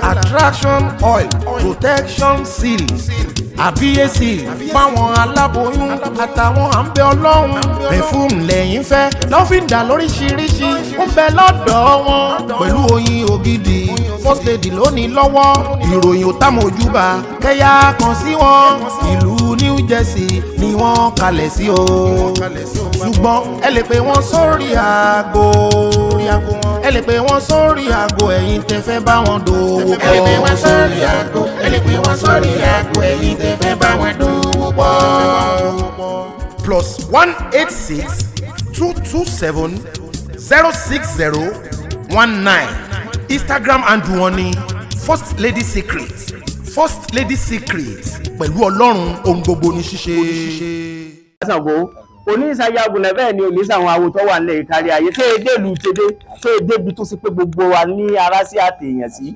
attraction oil protection seal àbíyèsí fáwọn aláboyún àtàwọn àǹbẹ ọlọ́run perfume lẹ́yìn fẹ́ lọ́fíńdà lóríṣiríṣi ó bẹ lọ́dọ̀ wọn pẹ̀lú oyin ògidì First Lady lónìí lọ́wọ́ ìròyìn òtàmójúbà kẹ́yà kan sí wọn ìlú New Jersey ni wọ́n kalẹ̀ sí o ṣùgbọ́n ẹ lè pè wọ́n sórí aago ẹ lè pè wọ́n sórí aago ẹ̀yin tẹ́ fẹ́ bá wọn dòwò pọ̀ ẹ lè pè wọ́n sórí aago ẹ lè pè wọ́n sórí aago ẹ̀yin tẹ́ fẹ́ bá wọn dòwò pọ̀. +186-227-06019 Instagram handle wọn ni First Lady Secret First Lady Secret pẹ̀lú Ọlọ́run ohun gbogbo ní ṣíṣe. Ṣàngó oníṣàyàgùnà bẹ́ẹ̀ ni oníṣàwọn awo tó wà nílẹ̀ ìkárí ayé tó èdè ìlú tèdè tó èdè ibi tó sì pé gbogbo wa ní ara sí àtẹ̀yàn sí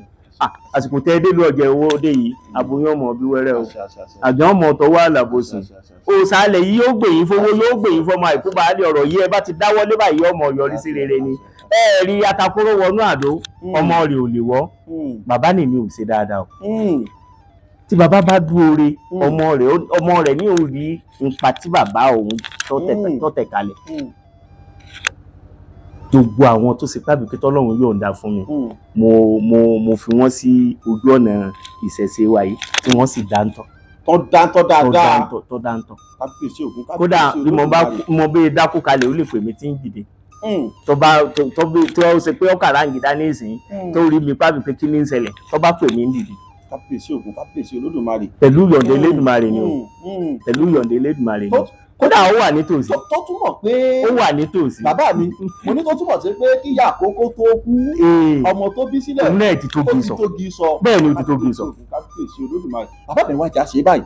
àsìkò tẹ́ èdè ìlú ọ̀jẹ̀ owó òde yìí àbúyán ọmọ bí wẹ́rẹ́ o àjọ ọmọ tó wà làbòsùn òsàlẹ̀ yìí yóò gbèyìn fowó yóò gbèyìn fọmọ àìkú baálé ọ̀rọ̀ yìí ẹ bá ti dáwọ́lé báyìí ọmọ yọrí sí rere ni ẹ rí atakóró wọnú àdó ọmọ rẹ̀ ò lè wọ́ bàbá nìní ò ṣe dáadáa o tí bàbá bá dúró re ọmọ rẹ̀ ní orí ipa tí bàbá òun tọ́tẹ̀ kalẹ̀ gbogbo àwọn tó ṣe pàbí pé tọ́lọ́run yóò ń dá fún mi mo fi wọ́n sí ojú ọ̀nà ìṣẹ̀ṣe wa yìí tí wọ́n sì dáńtọ́ dáadáa tó dáńtọ́ kódà bí mo bẹ dákú kalẹ̀ ó lè pè mí tí ń dìde tó ṣe pé ọkàrà ń gidá ní ìsìn tó rí mi pàbí pé kí ní ń ṣẹlẹ̀ tó bá pè mí ń dìde. kábíyèsí ògùn kábíyèsí Olódùmarè. pẹ̀lú yọ̀ǹda Elédùmarè ni o pẹ̀lú yọ̀ǹda Elédùmarè ni kódà ó wà nítòsí. tó túmọ̀ pé ó wà nítòsí. bàbá mi mo ní tó túmọ̀ sí pé kíyà àkókò tó kú ọmọ tó bí sílẹ̀ òun náà ti tóbi sọ bẹ́ẹ̀ ni ó ti tóbi sọ. kábíyèsí Olódùmarè bàbá mi wájà ṣe báyìí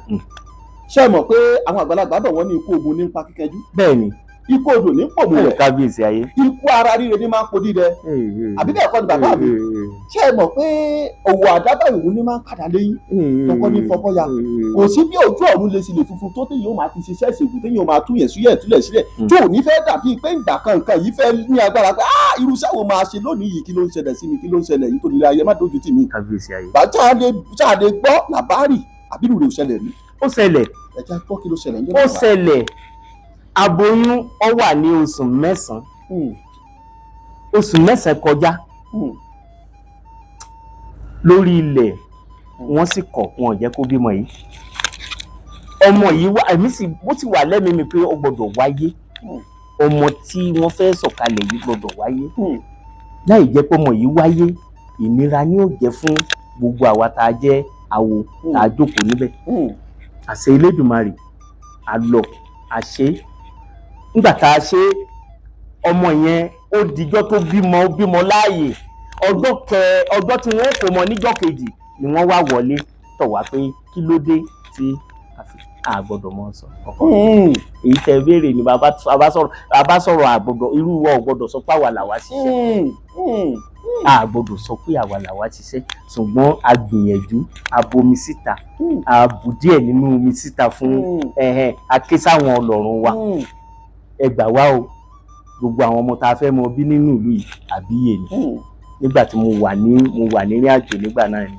ṣé ẹ mọ̀ pé àwọn àgbàlagbà bọ̀ wọ́n ní ikú ogun ní pa kíkẹ́jú. bẹ́ẹ̀ ni ikú odò ní pòmù rẹ̀ kábíyèsí ayé ikú ara ríre ní máa ń podí rẹ̀ àbí bẹ́ẹ̀ kọ́ ni bàbá mi ṣé ẹ mọ̀ pé òwò àdábà ìwú ní máa ń padà lẹ́yìn tọkọ ní fọkọya kò sí bí ojú ọ̀run lè sì lè funfun tó téyìn ó máa ti ṣiṣẹ́ ìṣègùn téyìn ó máa túyẹ̀ súyẹ̀ túlẹ̀ sílẹ̀ tí ò ní fẹ́ dàbí pé ìgbà kan nǹkan yìí fẹ́ ní agbára pé irúṣẹ́ wo máa ṣe lónìí yìí kí ló ń ṣẹlẹ̀ sí mi kí ló ń ṣẹlẹ̀ yìí tó nílé ayé má dójú tì mí. kábíyèsí ayé bàtàdé gbọ́ làbárì àbínú rẹ̀ ò ṣẹlẹ̀ rí. ó ṣẹlẹ̀ ẹ̀jẹ̀ gbọ́ kí ló ṣẹlẹ̀ ń ó ṣẹlẹ̀ aboyún ó wà ní oṣù mẹ́sàn-án kọjá lórí ilẹ̀ wọ́n sì kọ̀ wọn jẹ́ kó bímọ yìí ọmọ yìí wá èmi sì bó ti wà lẹ́mìí mi pé ó gbọ́dọ̀ wáyé ọmọ tí wọ́n fẹ́ sọ̀kalẹ̀ yìí gbọ́dọ̀ wáyé láì jẹ́ pé ọmọ yìí wáyé ìnira ni ó jẹ́ fún gbogbo àwa tá a jẹ́ awo tá a jókòó níbẹ̀ àṣẹ Elédùmarè a lọ a ṣe nígbà tá a ṣe ọmọ yẹn ó dijọ́ tó bímọ láàyè ọjọ́ tí wọ́n kò mọ níjọ́ kejì ni wọ́n wá wọlé tọ̀ wá pé kí ló dé tí a gbọ́dọ̀ mọ̀ sọ ọkọ èyí tẹ́ béèrè ni bàbá sọ̀rọ̀ àgbọ́dọ̀ irú wa ò gbọ́dọ̀ sọ pé àwa làwa ṣiṣẹ́ a gbọ́dọ̀ sọ pé àwa làwa ṣiṣẹ́ ṣùgbọ́n a gbìyànjú a bomi síta a bù díẹ̀ nínú omi síta fún a ké sáwọn ọlọ́run wa ẹ gbà wá o gbogbo àwọn ọmọ tá a fẹ́ mọ bí nínú ìlú yìí àbíyè ni nígbà tí mo wà ní ìrìn àjò nígbà náà ni.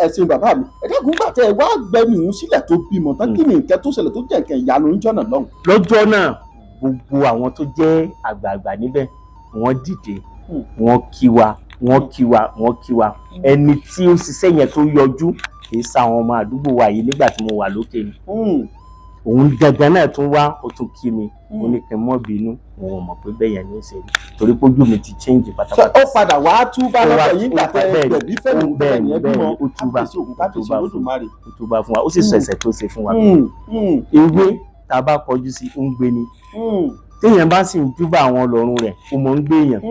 ẹ̀sìn bàbá mi ẹ dákun gbà tẹ ẹ wá gbẹmí ìhun sílẹ̀ tó bímọ tán kí ni nǹkan tó ṣẹlẹ̀ tó jẹ́ nǹkan ìyanu níjọ́ náà lọ́hùn. lọ́jọ́ náà gbogbo àwọn tó jẹ́ àgbààgbà níbẹ̀ wọ́n dìde wọ́n kí wa ẹni tí ó ṣiṣẹ́ yẹn tó yọjú kì í sa àwọn ọmọ àdúgbò wa yìí nígbà tí mo wà lókè ni òun gangan náà tún wá ó tún kí mi ó ní kí n mọ́ bínú òun mọ̀ pé bẹ́ẹ̀ yẹn ní í ṣe rí torí pójú mi ti change pátápátá. ó padà wá túbá lọ́dọ̀ yìí gbà tẹ ẹgbẹ̀bí fẹ́mi bẹ́ẹ̀ ni ẹbí wọn ó túbá fún wa ó sì sọ ẹ̀ṣẹ̀ tó ṣe fún wa. ewé tá a bá kọjú sí ó ń gbé ni téèyàn bá sì ń júbà àwọn ọlọ́run rẹ̀ ó mọ̀ ń gbé èèyàn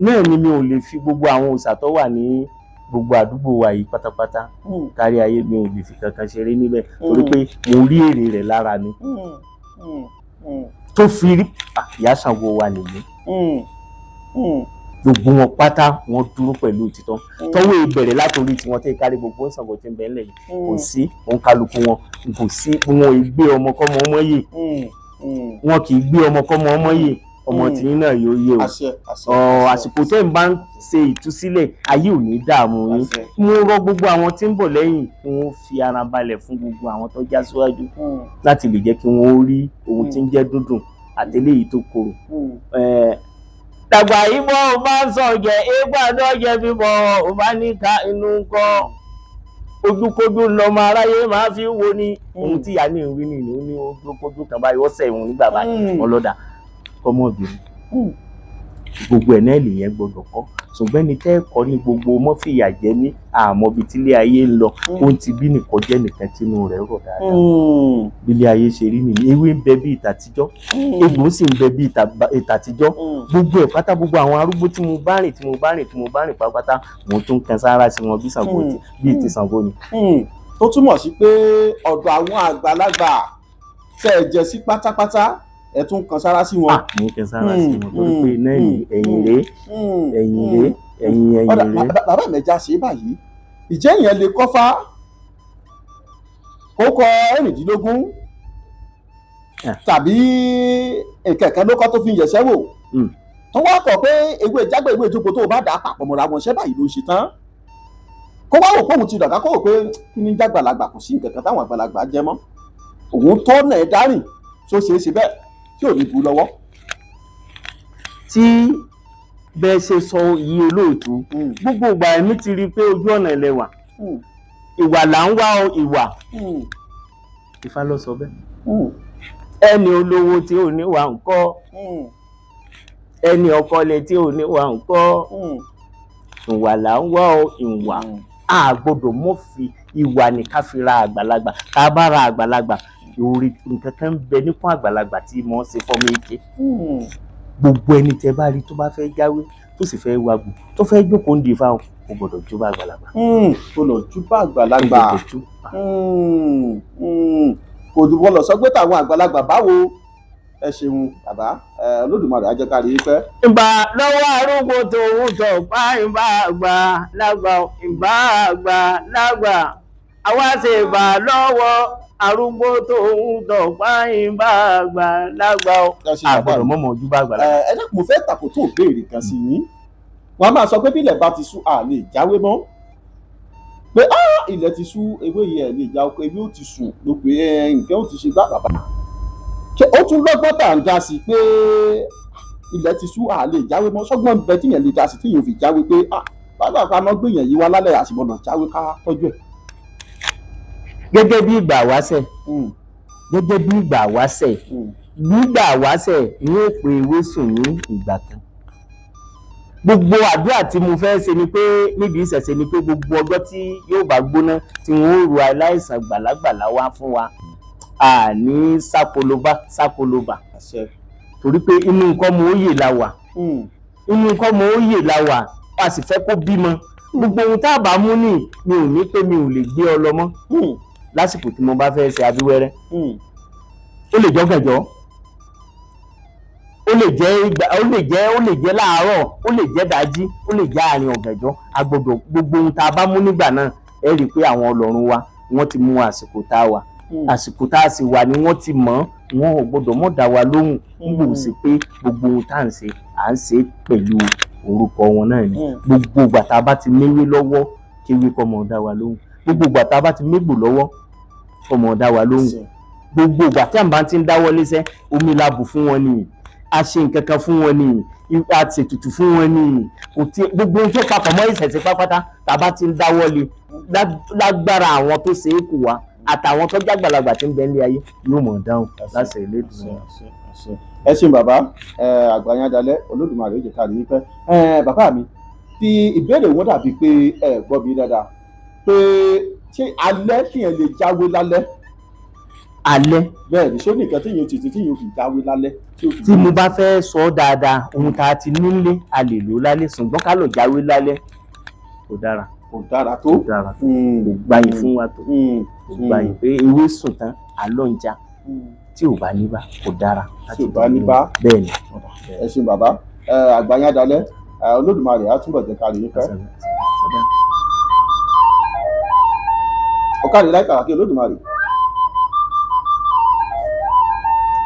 náà ni mi ò lè fi gbogbo àwọn òòṣà tó wà ní gbogbo àdúgbò wa yìí pátápátá kárí ayé mi ò lè fi kankan ṣeré níbẹ̀ torí pé mo rí èrè rẹ̀ lára mi tó fi rí ìyá Ṣàngó wa nìyí gbogbo wọn pátá wọn dúró pẹ̀lú òtítọ́ tọ́wọ́ ìbẹ̀rẹ̀ látòrí tí wọ́n tẹ́ kárí gbogbo Ṣàngó tí ń bẹ ńlẹ̀ yìí kò sí òun kálukú wọn kò sí wọn ì gbé ọmọkọ́mọ ọmọ yìí wọn kì í gbé ọmọkọ́mọ ọmọ yìí ọmọ tìyín náà yóò yé o àsìkò tẹ́ ń bá ń ṣe ìtúsílẹ̀ ayé ò ní dààmú yín mo rọ gbogbo àwọn tí ń bọ̀ lẹ́yìn kí wọ́n fi ara balẹ̀ fún gbogbo àwọn tó já síwájú láti lè jẹ́ kí wọ́n rí ohun tí ń jẹ́ dúndùn àtẹlẹ́yìí tó korò. dàgbà ìbọn ò bá ń sọ̀jẹ̀ égbàdàn jẹ́ bíbọ̀ ò bá ní ká inú kọ́ ojúkójú lọmọ aráyé máa fi wo ni ohun tí ìyá ní ìwé nìyí ó ní ojúkójú kan báyìí ó sẹ̀ ìwọ̀n nígbà báyìí ọlọ́dà ọmọbìnrin gbogbo ẹ̀ náà lèyẹn gbọdọ̀ kọ́ ṣùgbọ́n ẹni tẹ́ kọ́ ní gbogbo mọ́fìyà jẹ́ ní àmọ́ bíi tílé ayé ń lọ ohun tí bí nìkan jẹ́ nìkan tínú rẹ̀ rọ̀ dáadáa bílé ayé ṣe rí nìyí ewé ń bẹ bí ìtàtijọ́ egbò sì ń bẹ bí ìtàtijọ́ gbogbo ẹ̀ pátá gbogbo àwọn arúgbó tí mo bá rìn pátápátá mo tún kan sára sí wọn bí Ṣàngó bíi ti Ṣàngó ni. tó túmọ̀ sí pé ọ̀dọ̀ àwọn àgbàlagbà tẹ́ ẹ jẹ sí pátápátá ẹ tún kan sára sí wọn. mo kan sára sí wọn torí pé náà ẹ̀yìn rèé. bàbá mẹ́ja ṣe báyìí ìjẹ́ ìyẹn lè kọ́fà kókó 16 tàbí nkẹ̀kẹ́ ló kọ́ tó fi ń yẹ̀ṣẹ́ wò tó wá kọ̀ pé ewé jágbé ewé ìjókòó tó o bá dà á papọ̀ mọ́ra wọn ṣẹ́ báyìí ló ń ṣe tán kó wá wò pé òun ti dàgbà kó wò pé kí ni jágbàlagbà kò sí nǹkan kan táwọn àgbàlagbà jẹ mọ́ òun tó nà ẹ̀ dárìn tó ṣeé ṣe bẹ́ẹ̀ tí ò ní bu lọ́wọ́. tí bẹ́ẹ̀ ṣe sọ iye olóòtú gbogbo ìgbà ẹ̀mí ti rí i pé ojú ọ̀nà ẹlẹ́wà ìwà là ń wá ìwà Ifá ló sọ bẹ́ẹ̀ ẹni olówó tí ò ní wà ń kọ́ ẹni ọkọlẹ̀ tí ò ní wà ń kọ́ ìwà là ń wá ìwà a gbọ́dọ̀ mọ́ fi ìwà ní ká fi ra àgbàlagbà ká bá ra àgbàlagbà lórí nǹkan kan ń bẹ nípò àgbàlagbà tí mo ń ṣe fọ́mọ èké gbogbo ẹni tẹ bá rí tó bá fẹ́ jáwé tó sì fẹ́ wagù tó fẹ́ jókòó ń di Ifá o kò gbọ́dọ̀ júbà àgbàlagbà. kò lọ júbà àgbàlagbà kò dùbọ̀ lọ sọ pé táwọn àgbàlagbà báwo ẹ ṣeun bàbá Olódùmarè á jẹ́ ká rí i pẹ́. ìbà lọ́wọ́ arúgbó tòun tọ̀ pa ìbà àgbà lágbà ìbà àgbà lágbà àwa ṣe ìbà lọ́wọ́ arúgbó tòun tọ̀ pa ìbà àgbà lágbà àgbọ̀dọ̀ mọ́mọ́ ojú bá àgbà lágbà. ẹ dákun mo fẹ́ tàkó tó béèrè kan sí yín wọn a máa sọ pé bí ilẹ̀ bá ti sú a lè jáwé mọ́ pé ilẹ̀ ti sú ewé yìí ẹ̀ lè já oko ewé ó ti sùn ló pé nǹkan ó ti ṣe gbá bàbá ó tún lọ́gbọ́n tà ń dá sí pé ilẹ̀ ti sú a lè jáwé mọ́ sọ́gbọ́n bẹ tíyẹn lè dá sí tíyẹn fi jáwé pé bàbá àpamọ́ gbìyànjú yìí wá lálẹ́ àṣìbọ̀nà jáwé ká tọ́jú ẹ̀. gẹ́gẹ́ bí ìgbà wáṣẹ̀ gbígbà wáṣẹ̀ ni ó pe ewé sùn ní ìgbà kan gbogbo àdúrà tí mo fẹ́ ṣe ni pé níbi ìṣẹ̀ṣe ni pé gbogbo ọjọ́ tí yóò bá gbóná tí wọ́n ó ru aláìsàn gbàlágbàlá wá fún wa àní sápolóbà torí pé inú nǹkan mọ òye la wà inú nǹkan mọ òye la wà a sì fẹ́ kó bímọ gbogbo ohun tá a bá mú ní mi ò ní pé mi ò lè gbé ọ lọ mọ́ lásìkò tí mo bá fẹ́ ṣe abíwẹ́rẹ́ ó lè jọ́gànjọ́ ó lè jẹ́ láàárọ̀ ó lè jẹ́ dájí ó lè jẹ́ àárín ọ̀gànjọ́ agbọ́dọ̀ gbogbo ohun tá a bá mú nígbà náà ẹ rí i pé àwọn ọlọ́run wa wọ́n ti mú àsìkò tá a wà àsìkò tá a sì wà ni wọ́n ti mọ̀ wọn ò gbọ́dọ̀ mọ̀ dá wa lóhùn nígbà sí pé gbogbo ohun tá à ń ṣe pẹ̀lú orúkọ wọn náà ni gbogbo ìgbà tá a bá ti méwé lọ́wọ́ kéwé kọ́ mọ̀ dá wa lóhùn gbogbo ìgbà tá a bá ti mégbò lọ́wọ́ kọ́ mọ̀ dá wa lóhùn gbogbo ìgbà tí à ń bá ti ń dáwọ́ léṣẹ́ omi la bù fún wọn nìyí a ṣe nǹkan kan fún wọn nìyí a ṣètùtù fún wọn nìyí gbogbo ohun tó papọ̀ mọ́ ìṣẹ̀ṣe pápátá tá a bá ti ń dáwọ́ lé lágbára àwọn tó ṣe é kù wá àtàwọn tó jágbàlagbà tí ń bẹ nílé ayé yóò mọ̀ dáhùn láṣẹ Elédùmarè. ẹ ṣeun bàbá Àgbàyandalẹ̀ Olódùmarè ó jẹ́ ká rí yín pẹ́. bàbá mi tí ìbéèrè wọn dàbí pé ẹ gbọ́ mi dáadáa pé ṣé alẹ́ kíyàn lè jáwé lálẹ́. alẹ́ bẹ́ẹ̀ ni ṣó nìkan tíyàn ti tíyàn fi jáwé lálẹ́. tí mo bá fẹ́ sọ ọ́ dáadáa ohun tá a ti nílé a lè lò lálẹ́ ṣùgbọ́n ká lọ jáwé lálẹ́ kò dára kò dára tó kò gbayì fún wa tó kò gbayì pé ewé sùn tán àlọ́ ń já tí ò bá níbà kò dára. tí ò bá níbà bẹ́ẹ̀ ni. ẹ ṣeun bàbá Àgbàyandalẹ̀ Olódùmarè á túbọ̀ jẹ́ ká rí yín pẹ́. ọ̀kadì láìka àkè Olódùmarè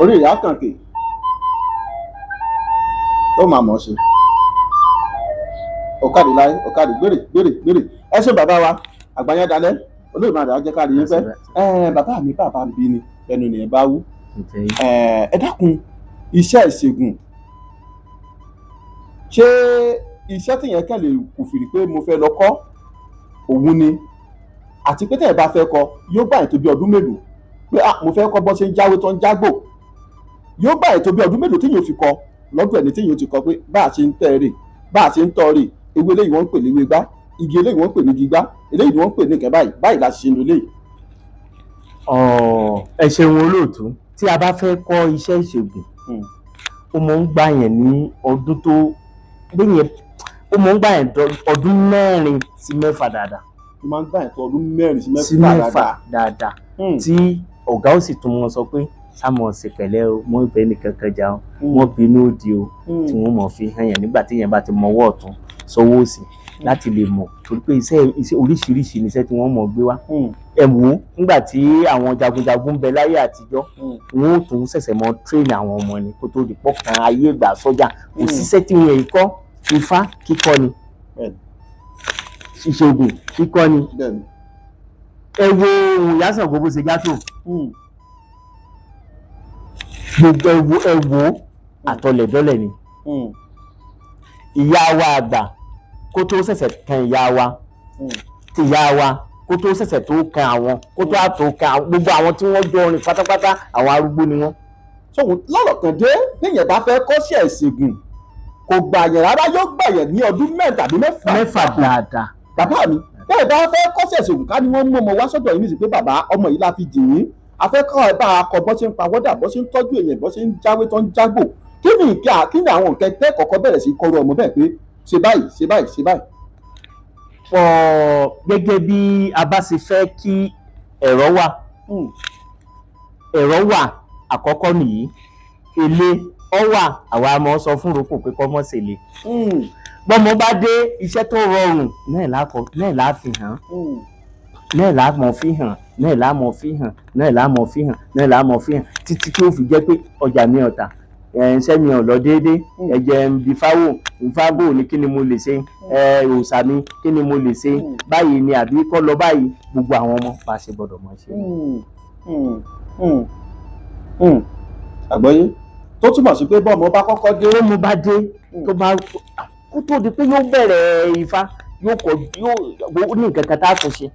orí ìyá kànkè ó máa mọ̀ ọ́ ṣe ọ̀kadì láì ọ̀kadì gbèrè ẹ ṣe bàbá wa Àgbàyandalẹ̀ Olódùmarè á jẹ́ ká rí yín pẹ́. bàbá mi bàbá mi ni ẹnu nìyẹn bá wú ẹ dákun iṣẹ́ ìṣègùn ṣé iṣẹ́ tíyẹn kàn lè kò fìrí pé mo fẹ́ lọ kọ́ òun ni àti pé tẹ̀yẹ̀ bá fẹ́ kọ́ yóò gbà ètò bí ọdún mélòó pé mo fẹ́ kọ́ bọ́ ṣe ń jáwé tó ń jágbò yóò gbà ètò bí ọdún mélòó tíyẹn fi kọ́ lọ́dún ẹni tíyẹn ti kọ́ pé bá a ṣe ń tẹ́ rè bá a ṣe ń tọ́ rè ewé eléyìí wọ́n ń pè ní ewé gbá igi eléyìí wọ́n ń pè ní igi gbá eléyìí ni wọ́n ń pè ní nǹkan báyìí la ṣe ń lo eléyìí. ẹ ṣeun olóòtú tí a bá fẹ́ kọ́ iṣẹ́ ìṣègùn ó mọ̀ ń gbà yẹn ní ọdún tó gbẹ̀yẹn ó mọ̀ ń gbà yẹn ọdún 4 sí 6 dáadáa. ó máa ń gbà yẹn tó ọdún 4 sí 6 dáadáa tí ọ̀gá ó sì tún mọ sọ pé sámọ̀ ṣe pẹ̀lẹ́ o mọ́ ìfẹ́ nìkan kan jà o wọ́n bínú òdì o tí wọ́n mọ̀ fi hàn yẹn nígbà tí yẹn bá ti mọwọ́ ọ̀tún sọ́wọ́ òsì láti lè mọ̀ torí pé iṣẹ́ oríṣiríṣi ni iṣẹ́ tí wọ́n mọ̀ gbé wá. ẹ wò ó nígbà tí àwọn jagunjagun ń bẹ láyé àtijọ́ wọn ò tún ṣẹ̀ṣẹ̀ mọ tírèènì àwọn ọmọ ni kó tó di pọ́kàn ayé ìgbà sọ́jà kò síṣẹ́ tí wọn èyí kọ́ ifá kíkọ́ ni ìṣègùn kíkọ́ ni ẹ wo ohun ìyá Ṣàngó bó ṣe já tó gbogbo ẹ wo àtọlẹ̀dọ́lẹ̀ ni ìyá wa àgbà kó tó ṣẹ̀ṣẹ̀ kan ìyá wa ti ìyá wa kó tó ṣẹ̀ṣẹ̀ tó kan àwọn kó tó àtò kan gbogbo àwọn tí wọ́n jọ rìn pátápátá àwọn arúgbó ni wọ́n. sóhun lọ́rọ̀ kan dé téèyàn bá fẹ́ kọ́ṣẹ́ ìṣègùn kò gbà yẹn rárá yóò gbà yẹn ní ọdún 4 tàbí 6. 6 dáadáa. bàbá mi bẹ́ẹ̀ bá fẹ́ kọ́ṣẹ́ ìṣègùn ká ní wọ́n mú ọmọ wá sọ́dọ̀ yìí nísìsiyìí pé bàbá ọmọ yìí la fi jì yín afẹ́kọ́ ẹ̀ bá a kọ bọ́ ṣe ń pawọ́dà bọ́ ṣe ń tọ́jú èèyàn bọ́ ṣe ń jáwé tó ń jágbò kí ni àwọn nǹkan tẹ́ kọ́kọ́ bẹ̀rẹ̀ sí kọ́rọ̀ ọmọ bẹ́ẹ̀ pé ṣe báyìí ṣe báyìí ṣe báyìí. gẹ́gẹ́ bí a bá ṣe fẹ́ kí ẹ̀rọ wà àkọ́kọ́ nìyí èlé ọwà àwa máa sọ fún roko pé kọ́ mọ́ ṣèlè bọ́mọ bá dé iṣẹ́ tó rọrùn náà láà fi hàn náà láà mọ̀ fi hàn náà láà mọ̀ fi hàn náà láà mọ̀ fi hàn náà láà mọ̀ fi hàn títí tí ó fi jẹ́ pé ọjà mi ọ̀tà ẹ̀ǹṣẹ́ mi ò lọ déédéé ẹ̀jẹ̀ ń bi fáwò ìfágò ní kí ni mo lè ṣe òòṣà mi kí ni mo lè ṣe báyìí ni àbí kọ́ lọ báyìí gbogbo àwọn ọmọ bá a ṣe gbọ́dọ̀ mọ̀ ṣe. àgbọ́yé tó túmọ̀ sí pé bọ́ọ̀mù bá kọ́kọ́ dé. tó mo bá dé tó bá kó tó di pé yóò bẹ̀rẹ̀ ifá yóò ní nǹkan kan tá a tún ṣe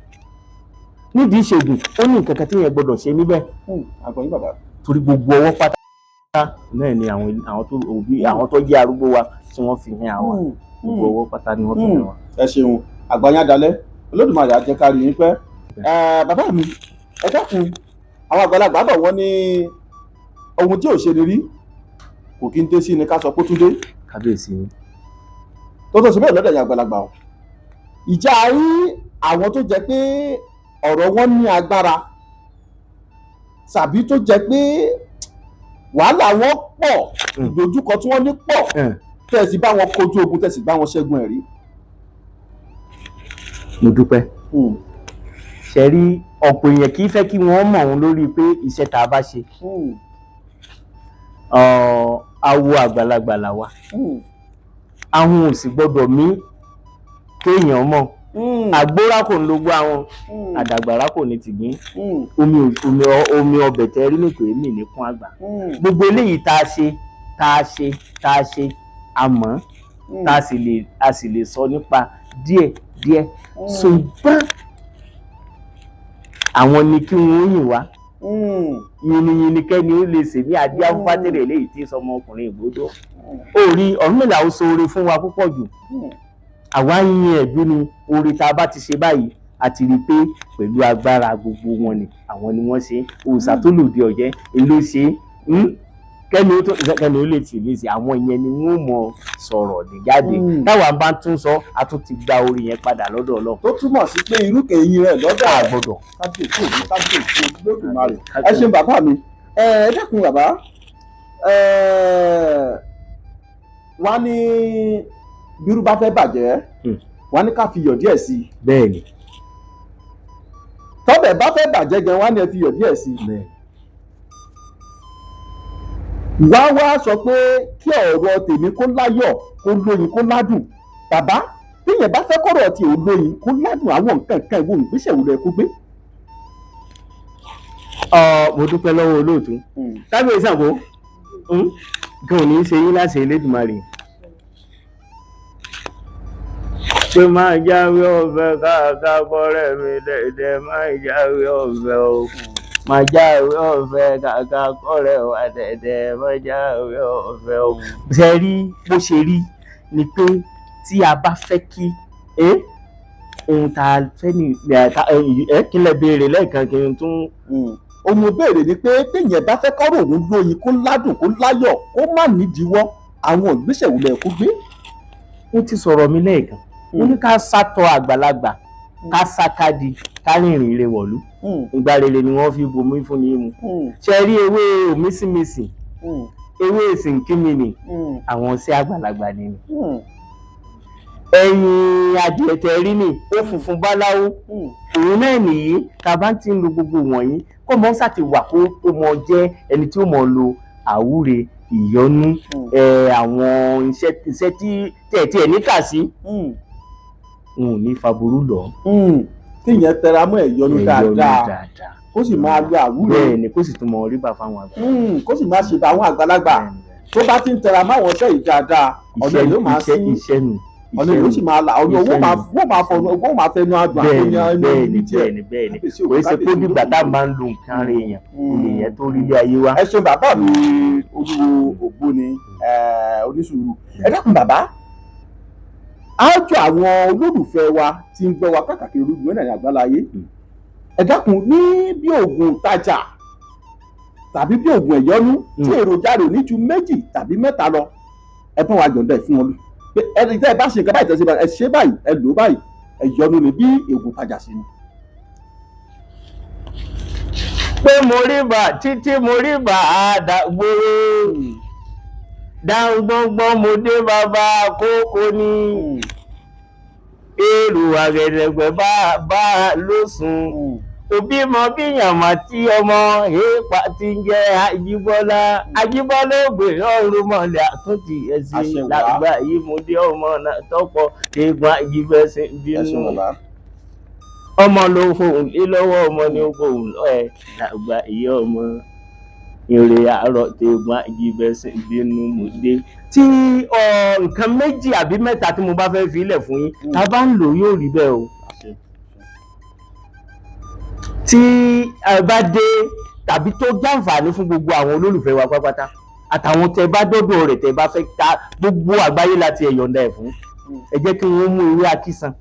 nídìí ìṣègùn ó ní nǹkan kan tí yẹn gbọ́dọ̀ ṣe níbẹ̀. àgbọ́yé bàbá. torí gbogbo ọwọ́ pátá náà ni àwọn tó jẹ́ arúgbó wa tí wọ́n fi hàn àwọn gbogbo ọwọ́ pátá ni wọ́n fi hàn wá. ẹ ṣeun Àgbàyandalẹ̀ Olódùmarè á jẹ́ ká rí yín pẹ́. bàbá mi ẹ dákun àwọn àgbàlagbà bọ̀ wọ́n ní ohun tí ò ṣe rírí kò kí ń dé sí ni ká sọ pé tún dé. kábíyèsí. tó tó ṣe bẹ́ẹ̀ lọ́dọ̀ yẹn àgbàlagbà o. ìjà rí àwọn tó jẹ́ pé ọ̀rọ̀ wọn ní agbára tàbí tó jẹ́ pé wàhálà wọn pọ̀ ìdojúkọ tí wọ́n ní pọ̀ tẹ̀sí bá wọn kojú ogun tẹ̀sí bá wọn ṣẹ́gun ẹ̀rí. mo dúpẹ́. ṣe rí ọ̀pọ̀ èèyàn kì í fẹ́ kí wọ́n mọ̀ òun lórí pé iṣẹ́ tá a bá ṣe awo àgbàlagbà là wà àwọn ò sì gbọ́dọ̀ mí kéèyàn mọ̀ àgbóra kò ń lo gbọ́ àwọn àdàgbàrá kò ní tìgbín omi ọbẹ̀ tẹ́ rí nìkò èmi nìkún àgbà gbogbo eléyìí tá a ṣe àmọ́ tá a sì lè sọ nípa díẹ̀ ṣùgbọ́n àwọn ni kí wọ́n yìn wá yìnyín kẹ́ni ó lè ṣèmí adé afúfátẹ́rẹ̀ eléyìí tí sọmọ ọkùnrin ìgbódò orí Ọ̀rúnmìlà ó so oore fún wa púpọ̀ jù àwa yin ẹ̀gbin ni oore tá a bá ti ṣe báyìí a ti rí i pé pẹ̀lú agbára gbogbo wọn ni àwọn ni wọ́n ṣe òòṣà tó lòdì ọ̀jẹ́ ló ṣe kẹ́ni ó lè tì mí sí àwọn ìyẹn ni wọ́n mọ̀ sọ̀rọ̀ ní jáde táwa bá tún sọ a tún ti gba oore yẹn padà lọ́dọ̀ Ọlọ́run. tó túmọ̀ sí pé irúkẹ̀ eyín rẹ̀ lọ́dọ̀ àgbọ̀dọ̀ kábíyèsí Olódùmarè. ẹ ṣeun bàbá mi ẹ dákun bàbá wọ́n ní bírú bá fẹ́ bàjẹ́ wọ́n ní ká fi iyọ̀ díẹ̀ sí i. bẹ́ẹ̀ni. tọ́bẹ̀ bá fẹ́ bàjẹ́ gan wọ́n ní ẹ fi iyọ̀ díẹ̀ sí i. bẹ́ẹ̀ni. wá sọ pé kí ọ̀rọ̀ tèmi kó láyọ̀ kó lóyin kó ládùn bàbá tíyẹn bá fẹ́ kọ́rọ̀ tí ò lóyin kó ládùn àwọn nǹkan ìwọ ìgbésẹ̀ wo lẹ kó gbé. mo dúpẹ́ lọ́wọ́ olóòtú kábíyèsí àbò kí òní ṣe yín láti Elédùmarè pé máa jáwé ọ̀fẹ́ káàká kọ́rẹ́ mi dẹ̀dẹ̀ máa jáwé ọ̀fẹ́ o máa jáwé ọ̀fẹ́ káàká kọ́rẹ́ wa dẹ̀dẹ̀ máa jáwé ọ̀fẹ́ o. ṣe rí bó ṣe rí ni pé tí a bá fẹ́ kí ohun tá a fẹ́ ní kí lẹ béèrè lẹ́ẹ̀kan kí n tún. ohun béèrè ni pé téèyàn bá fẹ́ kọ́rọ̀ òun lóyin kó ládùn kó láyọ̀ kó má nídìíwọ́ àwọn ìgbésẹ̀ wo lẹ kó gbé. ó ti sọ̀rọ̀ mi lẹ́ẹ̀kan ó ní ká sátọ àgbàlagbà ká sákàdì ká rìnrìn ire wọ̀lú ìgbà rere ni wọ́n fi bomi fún ní mu ṣe rí ewé òmísìmísì ewé ìsìnkímìnì àwọn sí àgbàlagbà nínú ẹ̀yìn adìẹ tẹ̀rí ni ó funfun báláwo òun náà nìyí tá a bá ti ń lo gbogbo wọ̀nyí kó mọ́ sàti wà kó mọ jẹ́ ẹni tí ó mọ̀ lo àwúre ìyọnú àwọn iṣẹ́ tí ẹ̀ níkà sí n ò ní faburú lọ. tíyẹn tẹra mọ́ ẹ̀yọnú dáadáa kó sì máa lo àwúre. bẹ́ẹ̀ ni kó sì tún mọ orí bá fáwọn àgbà. kó sì máa ṣe bá àwọn àgbàlagbà tó bá ti ń tẹra mọ́ àwọn iṣẹ́ yìí dáadáa ọ̀nà yóò máa sí iṣẹ́ nù. ọ̀nà yóò sì máa là ọ̀nà owó máa fẹnu àdùn àkóyán bẹ́ẹ̀ni kò ṣe kó dìgbà tá a máa ń lo nǹkan rẹ̀ èèyàn èèyàn tó rí ilé ayé wa. ẹ ṣeun bàbá mi olúwo ògbóni onísùúrù ẹ dákun bàbá àjọ àwọn olólùfẹ́ wa tí ń gbọ́ wa káàkiri olúwo náà ní àgbáláyé ẹ dákun ní bí oògùn tajà tàbí bí oògùn ẹ̀yọ́nú tí èròjà rẹ̀ ò ní ju 2 tàbí 3 lọ ẹ bá wa jọ̀ǹda ẹ̀ fún wọn lù ẹni tẹ́ ẹ bá ṣe nǹkan báyìí tẹ́sí báyìí ẹ ṣe báyìí ẹ lò báyìí ẹ yọnu ni bí ègùn tajà sí ni. pé mo rí bà títí mo rí bà á dàgbòrò dáhùn gbọ́ngbọ́n mo dé bàbá kókó ní èrò àgẹ̀dẹ̀gbẹ̀ bá lóṣùn òbí mọ bíyànmọ tí ọmọ èèpà ti ń jẹ Ajíbọ́lá ògbè ọrùn mọlẹ àtúntì ẹsìn làgbà yìí mo dé ọmọ náà tọpọ ẹ̀gbọ́n Ajíbẹsìn bínú ọmọ ló fohùn lé lọ́wọ́ ọmọ ní fohùn lọ ẹ làgbà yìí ọmọ ìrè àárọ̀ tẹ̀gbọ́n Ajíbẹsìn bínú mo dé. tí nǹkan 2 àbí 3 tí mo bá fẹ́ fi ilẹ̀ fún yín tá a bá ń lò yóò rí bẹ́ẹ̀ o. tí ẹ bá dé tàbí tó jàǹfààní fún gbogbo àwọn olólùfẹ́ wa pátápátá àtàwọn tẹ bá dọ́dọ̀ rẹ̀ tẹ bá fẹ́ ta gbogbo àgbáyé láti ẹ̀yọ̀ǹda ẹ̀ fún ẹ jẹ́ kí wọ́n mú ewé akísan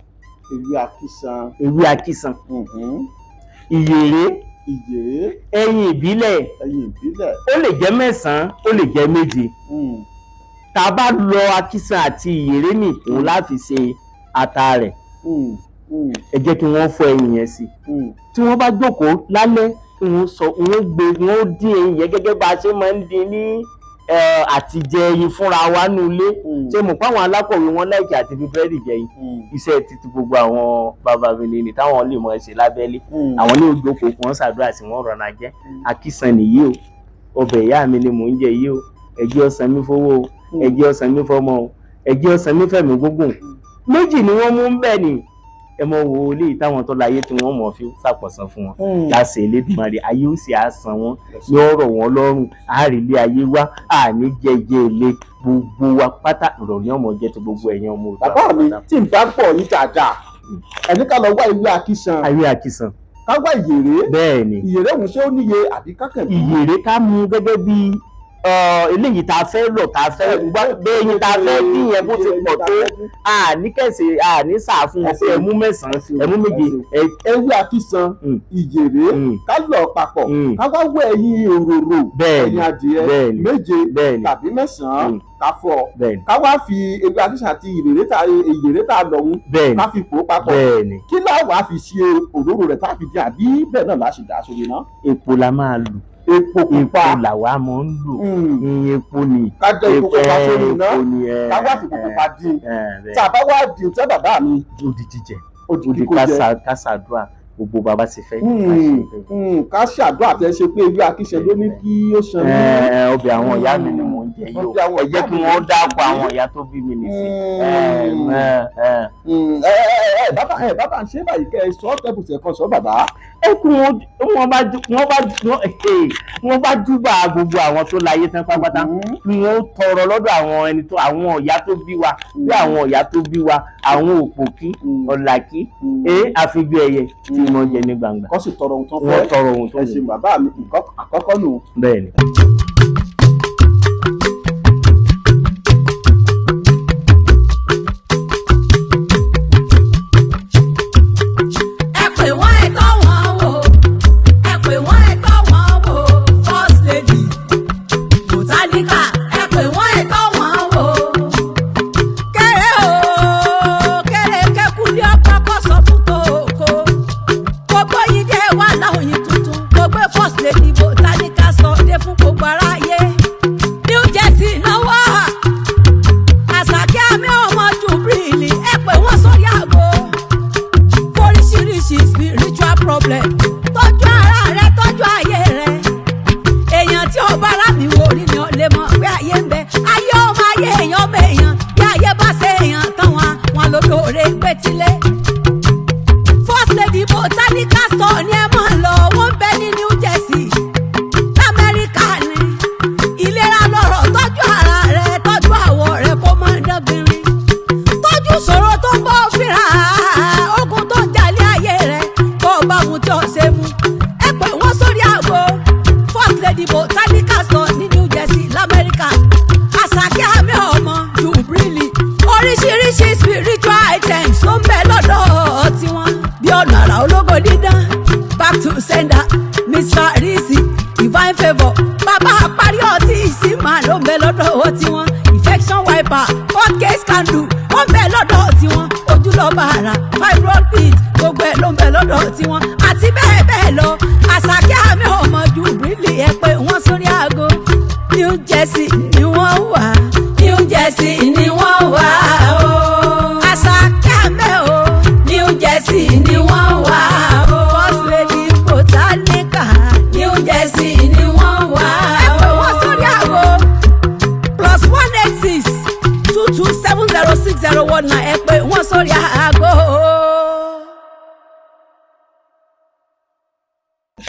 ìyèré ìyèrè. ẹyin ìbílẹ̀ ẹyin ìbílẹ̀. ó lè jẹ́ 9 ó lè jẹ́ 7. tá a bá lọ akísan àti ìyèrè nìkan láti ṣe ata rẹ̀ ẹ jẹ́ kí wọ́n fọ ẹyin yẹn sí tí wọ́n bá jókòó lálẹ́ wọ́n dín ẹyin yẹn gẹ́gẹ́ bá a ṣe máa ń dín ní àtijẹ ẹyin fúnra wa nulé ṣé mo pa àwọn alákọ̀wé wọn láìkí àti fi búrẹ́dì jẹ yìí iṣẹ́ títí gbogbo àwọn bàbá mi ni táwọn lè mọ ṣe lábẹ́lé àwọn ní òjòkó wọn ṣàdúrà sí wọn rọra jẹ akísan nìyí o ọbẹ̀ ìyá mi ni mò ń jẹ yìí o ẹ̀jẹ̀ ọ̀sán mi fowó o ẹ̀jẹ̀ ọ̀sán mi fọmọ o ẹ̀jẹ̀ ọ̀sán mi fẹ̀mí gbógun méjì ni wọ́n mú ń bẹ̀ ni ẹ mọ wo ilé táwọn tó láyé tí wọ́n mọ̀ fi ṣàpọ̀sán fún wọn láṣẹ Elédùmarè ayé ó sì á san wọn yóò rọ̀ wọ́n lọ́rùn àárílé ayé wá àní jẹjẹ ilé gbogbo wa pátá ìrọ̀lẹ́ ọmọ jẹ́ tó gbogbo ẹ̀yàn ọmọ òdà. bàbá mi tí n bá pọ̀ ní dáadáa ẹni ká lọ wá ewé akísan. ewé akísan. ká wá ìyèrè. bẹ́ẹ̀ ni. ìyèrè òun ṣé ó níye àbí kákẹ́ bí. ìyèrè ká mú gẹ́gẹ́ bí eléyìí tá a fẹ́ lọ tá a fẹ́ bẹ́ẹ̀ni tá a fẹ́ dín yẹn bó ti pọ̀ tó àníkẹ̀sẹ̀ ànísàfún ẹ̀mú 9 ẹ̀mú 7. ewé akísan ìyèrè ká lọ papọ̀ ká wá wọ ẹyin òróró ẹyin adìẹ 7 tàbí 9 ká fọ ká wá fi ewé akísan àti ìyèrè tá a lọ ń ká fi pò papọ̀ kí láà wá fi ṣe òróró rẹ̀ tá a fi dín àbí bẹ́ẹ̀ náà láà ṣe dà sórí náà. epo la máa lò. epo pupa làwa mọ̀ ń lò epo ni ká jẹ epo pupa sórí iná ká wá fi epo pupa dín tá a bá wá dín tẹ́ bàbá mi. ó di jíjẹ ó di kíkó jẹ ká ṣàdúrà gbogbo bàbá ti fẹ́. ká ṣàdúrà tẹ́ ṣe pé ewé akíṣẹ́ ló ní kí ó ṣan ní. ọbẹ̀ àwọn ìyá mi ni mò ń jẹ yìí o ẹ jẹ́ kí wọ́n dáàbò àwọn ìyá tó bí mi nìsí. bàbá ń ṣe báyìí kẹ́ ẹ sọ tẹ́bùsẹ̀ kan sọ bàbá. ẹ kú wọ́n bá júbà gbogbo àwọn tó láyé tán pátápátá kí wọ́n tọrọ lọ́dọ̀ àwọn ẹni tó àwọn ìyá tó bí wa bí àwọn ìyá tó bí wa àwọn òpòkí ọ̀làkí àfijọ́ ẹyẹ tí wọ́n jẹ ní gbangba. kọ́ sì tọrọ ohun tó fẹ́. wọ́n tọrọ ohun tó fẹ́. ẹ ṣe bàbá mi àkọ́kọ́ nù. bẹ́ẹ̀ ni.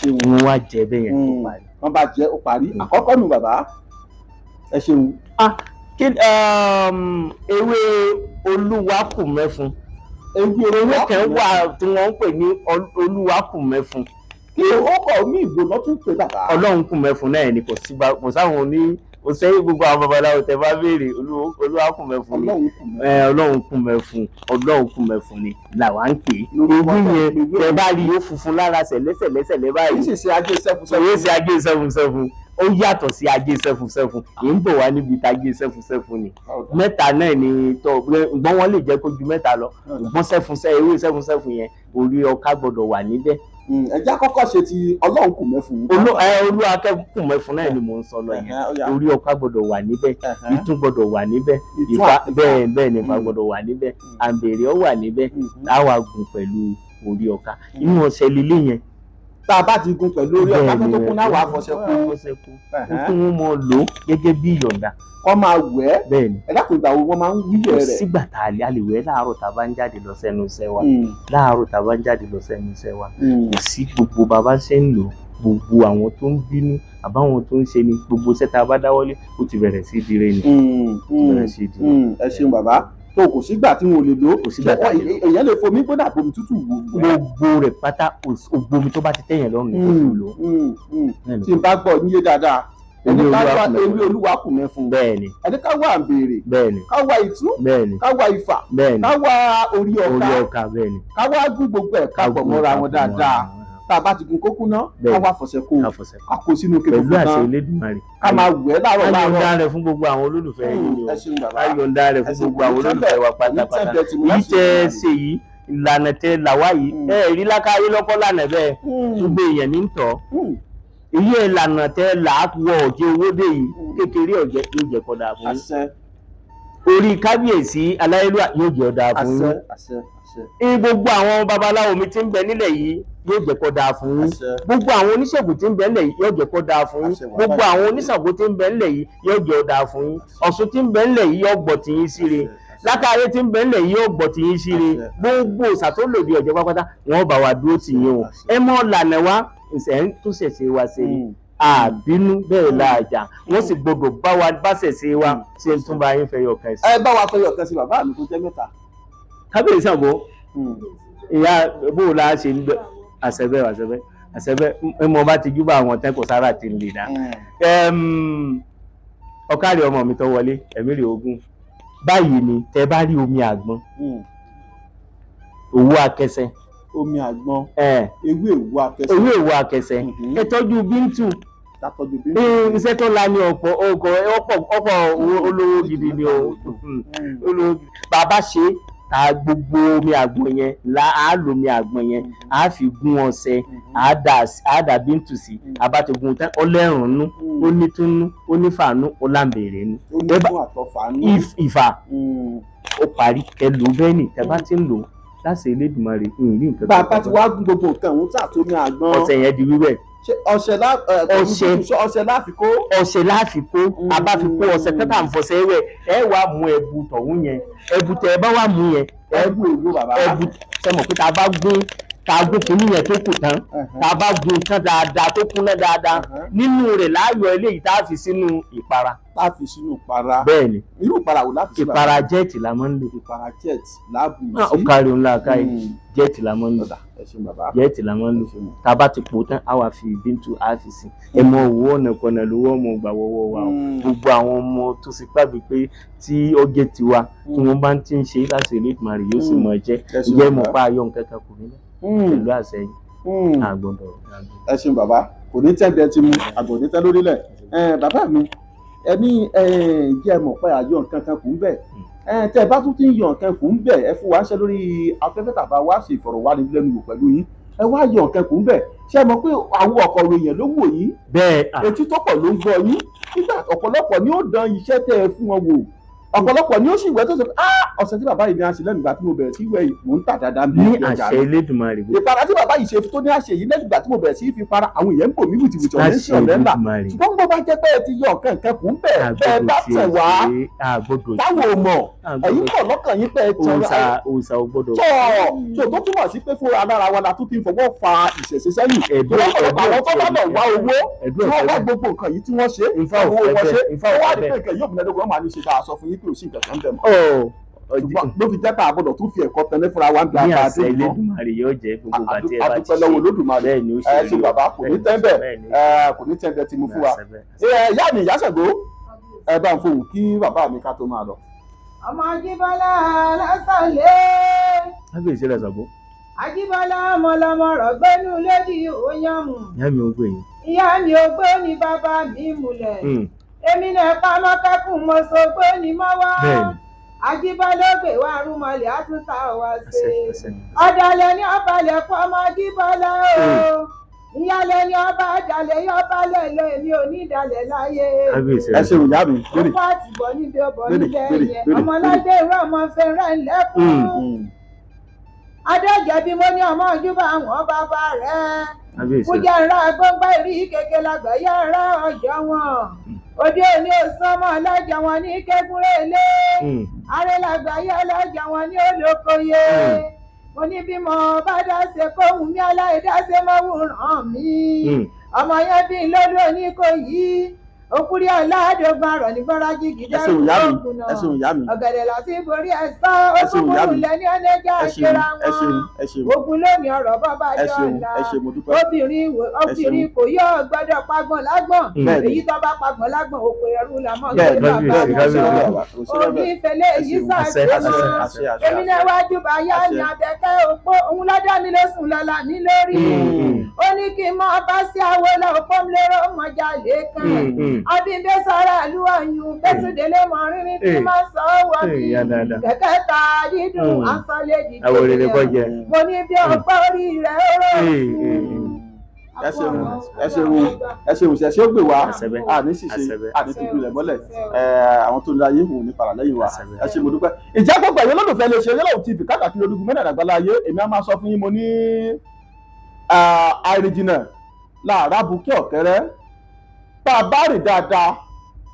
wọ́n wá jẹ bẹ́ẹ̀ yẹn tó parí. wọ́n bá jẹ ó parí àkọ́kọ́ nù bàbá ẹ ṣeun. ewé olúwakùmẹ́fun ewé kan wà tí wọ́n ń pè ní olúwakùmẹ́fun. kí ó kọ̀ ní ìgbóná tún pè bàbá. ọlọ́run kùmẹ́fun náà ni kò sáwọn kò sẹ́yìn gbogbo àwọn babaláwo tẹ bá béèrè olúwa kùn mẹ́fun ni ọlọ́run kùn mẹ́fun ni làwa ń pè é ewu yẹn tẹ bá rí yóò funfun lára sẹ̀lẹ́sẹ̀lẹ́sẹ̀lẹ́ báyìí kì í sì ṣe ajé sẹ́fúnsẹ́fún ó yàtọ̀ sí ajé sẹ́fúnsẹ́fún èyí ń bọ̀ wá níbi tajé sẹ́fúnsẹ́fún ni mẹ́ta náà ni tọ́ gbọ́n wọn lè jẹ́ kó ju mẹ́ta lọ gbọ́n ewé sẹ́fúnsẹ́fún yẹn orí ọkà gbọ́dọ̀ wà níbẹ̀. ẹja kọ́kọ́ ṣe ti ọlọ́run kùn mẹ́fun. olúwa kùn mẹ́fun náà ni mò ń sọ lọ yẹn orí ọkà gbọ́dọ̀ wà níbẹ̀ ìtún gbọ́dọ̀ wà níbẹ̀ bẹ́ẹ̀ ni ìfà gbọ́dọ̀ wà níbẹ̀ àǹbẹ̀rẹ̀ ọ wà níbẹ̀ táwa gùn pẹ̀lú orí ọkà inú ọṣẹ lílé yẹn tá a bá ti gun pẹ̀lú orí ọ̀ká tó kún náà wàá fọṣẹ kú kí wọ́n mọ lò ó gẹ́gẹ́ bí ìyọ̀ǹda kọ́ máa wẹ̀ ẹ́ bẹ́ẹ̀ ni ẹ̀dá kò gbà wo wọ́n máa ń wíyẹ̀ rẹ̀. sígbà tá a lè wẹ̀ láàárọ̀ tá a bá ń jáde lọ sẹ́nu iṣẹ́ wa láàárọ̀ tá a bá ń jáde lọ sẹ́nu iṣẹ́ wa kò sí gbogbo bàbá ṣe ń lò gbogbo àwọn tó ń bínú àbáwọn tó ń ṣe ni gbogbo iṣẹ́ tá a bá dáwọ́lé ó ti bẹ̀rẹ̀ sí dire ni ẹ ṣeun bàbá tó kò sígbà tí wọn ò lè lò èèyàn lè fomi gbóná àbomi tútù wò. gbogbo rẹ̀ pátá ògbómi tó bá ti tẹ̀yàn lọ́rùn ní kò fi lò. tí n bá gbọ́ níye dáadáa ẹni ká wá ewé olúwa kùn mẹ́fun bẹ́ẹ̀ni ẹni ká wá àǹbèrè bẹ́ẹ̀ni ká wá ìtú bẹ́ẹ̀ni ká wá ìfà bẹ́ẹ̀ni ká wá orí ọ̀ká bẹ́ẹ̀ni ká wá gún gbogbo ẹ̀ ká pọ̀ mọ́ra wọn dáadáa tá a bá ti gun kókó náà ká wá fọṣẹ kó a kó sínú kékeré pẹ̀lú àṣẹ Elédùmarè ká máa wẹ̀ láàárọ̀ láàárọ̀. ayọ̀ǹda rẹ̀ fún gbogbo àwọn olólùfẹ́ yìí ni o ayọ̀ǹda rẹ̀ fún gbogbo àwọn olólùfẹ́ wa pátápátá yìí tẹ́ ṣe yìí ìlànà tẹ làwa yìí rí lákàáyé lọ́kọ́ lànà bẹ́ẹ̀ gbogbo èèyàn ní tọ́ èyí ìlànà tẹ làákùwọ̀ ọ̀jẹ̀ owó dé yìí kékeré ọ̀jẹ̀ yóò jẹ́ kọ́dà fún yín orí kábíyèsí aláyélúwà yóò jẹ́ ọ̀dà fún yín gbogbo àwọn babaláwo mi tí ń bẹ nílẹ̀ yìí yóò jẹ́ kó dáa fún yín gbogbo àwọn oníṣègùn tí ń bẹ nílẹ̀ yìí yóò jẹ́ kó dáa fún yín gbogbo àwọn oníṣàngó tí ń bẹ nílẹ̀ yìí yóò jẹ́ ó dáa fún yín Ọ̀ṣun tí ń bẹ nílẹ̀ yìí yóò gbọ́ tiyín síre Lákàáyé tí ń bẹ nílẹ̀ yìí yóò gbọ́ tiyín síre gbogbo ìṣàtòlòdì ọ̀jẹ̀ pápátá wọn bá wa dúró tì yín o ẹ mọ́ lànà wa ìṣẹ̀ ń tún ṣẹ̀ṣẹ̀ wa ṣe ni àbínú bẹ́ẹ̀ láàjà wọ́n sì gbọdọ̀ bá wa bá ṣẹ̀ṣẹ̀ wa ṣe ń tún bá yín fẹ́ yọ̀kan sí. ẹ bá wa fẹ́ yọ̀kan sí bàbá mi tó jẹ́ mẹ́ta. kábíyèsí àgbo ìyá bó o la ṣe ń gbẹ àṣẹbẹ mo bá ti júbà àwọn tẹ́kọ̀ sára ti ń lè dá ọ̀kárí ọmọ mi tó wọlé ẹ̀mí rè ogún báyìí ni tẹ bá rí omi àgbọn òwú akẹsẹ omi àgbọn ewé òwú akẹsẹ ẹ tọ́jú bíntù iṣẹ́ tó la ní ọ̀pọ̀ olówó gidi ni o olówó gidi bàbá ṣe ta gbogbo omi àgbọn yẹn á lo omi àgbọn yẹn á fi gún ọṣẹ á dà bíntù sí abátẹgùn tán ọlẹ́rùn-ún ó ní túnú ó ní fàánú ó láǹbẹ̀rẹ̀ ní ìfà ó parí ẹ lò bẹ́ẹ̀ ni tẹ bá ti ń lò láṣẹ Elédùmarè ìrìn nǹkan. bàbá ti wá gún gbogbo nǹkan òun sàtómi àgbọn ọṣẹ yẹn di wíwẹ̀. ọṣẹ láfikó. ọṣẹ láfikó abáfikó ọṣẹ tẹ́tà ń fọṣẹ wẹ̀ ẹ wá mú ẹbu tọ̀hún yẹn ẹbu tẹ ẹ bá wà mú yẹn ẹbu èwo bàbá ẹbu sẹmọ pé tá a gún kínní yẹn tó kù tán tá a bá gún tán dáadáa tó kúnná dáadáa nínú rẹ̀ láàyò eléyìí tá a fi sínú ìpara. tá a fi sínú ìpara. bẹ́ẹ̀ni irú ìpara wo láti ṣe bàbá. ìpara jẹ́ẹ̀tì la máa ń lò. ìpara jẹ́ẹ̀tì láàbù sí. ó kárí òun láàkáyé jẹ́ẹ̀tì la máa ń lò. jẹ́ẹ̀tì la máa ń lò. tá a bá ti pò tán a wà fi bíntù a fi sí. ẹ mọ owó ọ̀nà kọ̀nà lówó ọmọ gbà wọ́wọ́ wa o. gbogbo àwọn ọmọ tó sì pàgbé pé tí ọjẹ́ tiwa tí wọ́n bá ti ń ṣe láti Elédùmarè yóò sì mọ̀ jẹ́ ìjẹ́ mọ̀ pa ayọ̀ nǹkan kan kò nílẹ̀ pẹ̀lú àṣẹ yìí àgbọ̀dọ̀. ẹ ṣeun bàbá kò ní tẹ́ bí ẹ ti mú àgbọ̀ ní tẹ́ lórílẹ̀ bàbá mi ẹni ìjẹ́ mọ̀ pé àyọ̀ nǹkan kan kò ń bẹ̀ tẹ́ ẹ bá tún ti ń yọ nǹkan kò ń bẹ̀ ẹ fún wa ṣe lórí afẹ́fẹ́ tàbá wá ṣe ìfọ̀rọ̀wánilẹ́nuwò pẹ̀lú yín ẹ wá yọ nǹkan kò ń bẹ̀ ṣé ẹ mọ̀ pé àwọn ọ̀kọ̀rọ̀ èèyàn ló wò yín bẹ́ẹ̀ etí tó pọ̀ ló ń gbọ́ yín nígbà ọ̀pọ̀lọpọ̀ ni ó dán iṣẹ́ tẹ́ ẹ fún wọn wò ọ̀pọ̀lọpọ̀ ni ó sì wẹ́ tó sọ pé ọ̀sẹ̀ tí bàbá yìí ní àṣẹ lẹ́nu ìgbà tí mo bẹ̀rẹ̀ sí wẹ̀ mò ń tà dáadáa bí ní àṣẹ Elédùmarè. ìpara tí bàbá yìí ṣe tó ní àṣẹ yìí lẹ́nu ìgbà tí mo bẹ̀rẹ̀ sí fi para àwọn èèyàn ń bò mí wìtìwìtì ọ̀rẹ́ sí ọ̀rẹ́ ńlá ṣùgbọ́n bó bá jẹ́ pé ẹ ti yọ nǹkan kan kù ń bẹ̀ bẹ́ẹ̀ bá tẹ̀ wá táwọn ò mọ̀ ẹ̀yin pọ̀ lọ́kàn yín pé òòṣà ò gbọ́dọ̀ tó tó túmọ̀ sí pé fúnra lára wa la tún ti ń fọwọ́ fa ìṣẹ̀ṣe sẹ́yìn àwọn tó bá lọ wá owó tí wọ́n wá gbogbo nǹkan yìí tí wọ́n ṣe owó wọn ṣe wọ́n wá ní pé nǹkan yóò múnádógún wọn máa ní ṣe dáa sọ fún yín pé ò sí nǹkan kan bẹ̀ mọ́ ló fi jẹ́ pé àbọ̀dọ̀ tún fi ẹ̀kọ́ tẹ́lẹ̀ fúnra wa ń gba ní àṣẹ Elédùmarè yóò jẹ́ gbogbo bàtí ẹ bá ti ṣe àdúpẹ́ lọ́wọ́ Olódùmarè bẹ́ẹ̀ ni ó ṣe ṣe bàbá kò ní tẹ́ńbẹ̀ kò ní tẹ́ńbẹ̀ tí mo fún wa ìyá mi ìyá Ṣàngó ẹ bá ń fohùn kí bàbá mi ká tó máa lọ. ọmọ Ajíbọ́lá lásàlẹ̀. kábíyèsí rẹ̀ sọ̀bọ́. Ajíbọ́lá ọmọlọmọ rọ̀gbẹ́nu lédi òyànmù. ìyá mi ò gbé yín. ìyá mi ò gbé ní bàbá mi múlẹ̀. èmi náà pamọ́ kẹ́kùn mo so gbé ní mọ́wọ́. bẹ́ẹ̀ni. Ajíbọ́lá gbé wa rúmọlẹ̀ àtúntà wá sí. ọ̀dàlẹ̀ ní ọbalẹ̀ pọ̀ ọmọ Ajíbọ́lá o. ìyálẹ̀ ní ọba àdàlẹ̀ yọbalẹ̀ lọ èmi ò ní ìdàlẹ̀ láyé. ẹ ṣeun ìyá mi. ọkọ àtìbọ̀ níbi ọbọ̀ nílẹ̀ yẹn ọmọládé ìrọ̀ ọmọ fẹ́ràn lẹ́kùn. adéjẹ̀bi mo ní ọmọ ojúbà àwọn bàbá rẹ̀. kújẹ́ ńlá gbọ́ngbà ìrí kékeré lágbàáyé ńlá ọjọ́ wọn. òde òní òsánmọ́ ọlọ́jà wọn ní kékúrélé. arẹ́lágbàáyé ọlọ́jà wọn ní olókoyè. mo ní bí mo bá dáṣe kóhùn mi aláìdáṣe mọ́wòrán mi. ọmọ yẹn bí lódò Oníkòyí. òkúrí ọ̀làdọ́gbọ̀n rọ̀ ní gbọ́rájì gídẹ́rù lóògùn náà. ọ̀gẹ̀dẹ̀ láti borí ẹ̀sán okùnkùn lẹ́ni ọ̀nẹ́jà ṣera wọn. ogun lónìí ọ̀rọ̀ bàbá jọ̀ọ́lá. obìnrin kò yọ gbọ́dọ̀ pagbọ̀n lágbọ̀n. èyí tó bá pagbọ̀n lágbọ̀n òkú ẹrú la mọ̀ gbé bàbá wọn. omi ìfẹ́lẹ́ èyí sàṣẹ. èmi náà wájú báyà ní Àbẹ̀kẹ́ òpó òun lọ́dọ̀ mi ló sùn lọ́la ní lórí. ó ní kí n mọ bá sí àwòlá òpó mi lérò mọ́jà lẹ́kàn. Abímbé sára ìlú ọ̀yún bẹ́sùdélé mọ̀ rírí tí máa sọ wọ́n bí kẹ̀kẹ́ ta dídùn asọ́lé dídùn. Mo ní bí ọgbọ́n orí rẹ̀ ó rò ẹ ṣeun ṣẹṣẹ ó gbé wa àní ṣìṣe àní tó gbilẹ̀ mọ́lẹ̀ àwọn tó ń lo ayé òun ní para lẹ́yìn wa ẹ ṣe mo dúpẹ́. ìjà gbogbo ẹ̀yọ́ lólùfẹ́ lè ṣe Yellow TV káàkiri ojúgun mẹ́rin àgbàlá ayé èmi á máa sọ fún yín mo ní àìrìnjìnà láàrá bukẹ́ ọ̀kẹ́rẹ́ tá a bá rìn dáadáa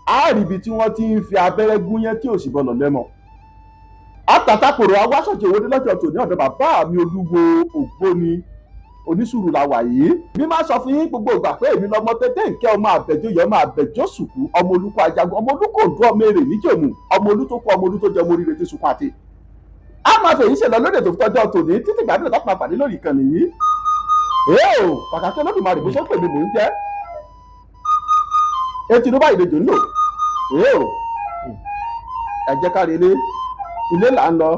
á rí ibi tí wọ́n ti ń fi abẹ́rẹ́ gún yẹn tí ò sì bọ́lọ̀ lẹ́mọ̀. àtàtàkùrọ̀ awásọ̀jẹ̀ owó lọ́jọ́ tòní ọ̀dọ̀ bàbá mi Olúwo Ògbóni Onísùúrù la wà yìí. mi máa sọ fún yín gbogbo ìgbà pé èmi lọmọ tètè nkẹ́ ọmọ àbẹ̀jọyọ̀ ọmọ àbẹ̀jọ́sùkú ọmọ olùkọ́ ajagun ọmọ olùkọ́ òdú ọmọ èrè níjòmù ọmọ olú tó kọ́ ọmọ olú tó jẹ́ ọmọ oríire tí sunkún àti. a máa fèyí ṣẹlẹ̀ lóde tó fi tọ́jọ́ tòní títí gbàdúrà tó máa pàdé lórí ìkànnì yìí. èèò kàkàtí Olódùmarè bó ṣe ń pè mí mò ń jẹ́ etí ló bá ìdèjò ńlò èèò ẹ jẹ́ ká relé ilé là ń lọ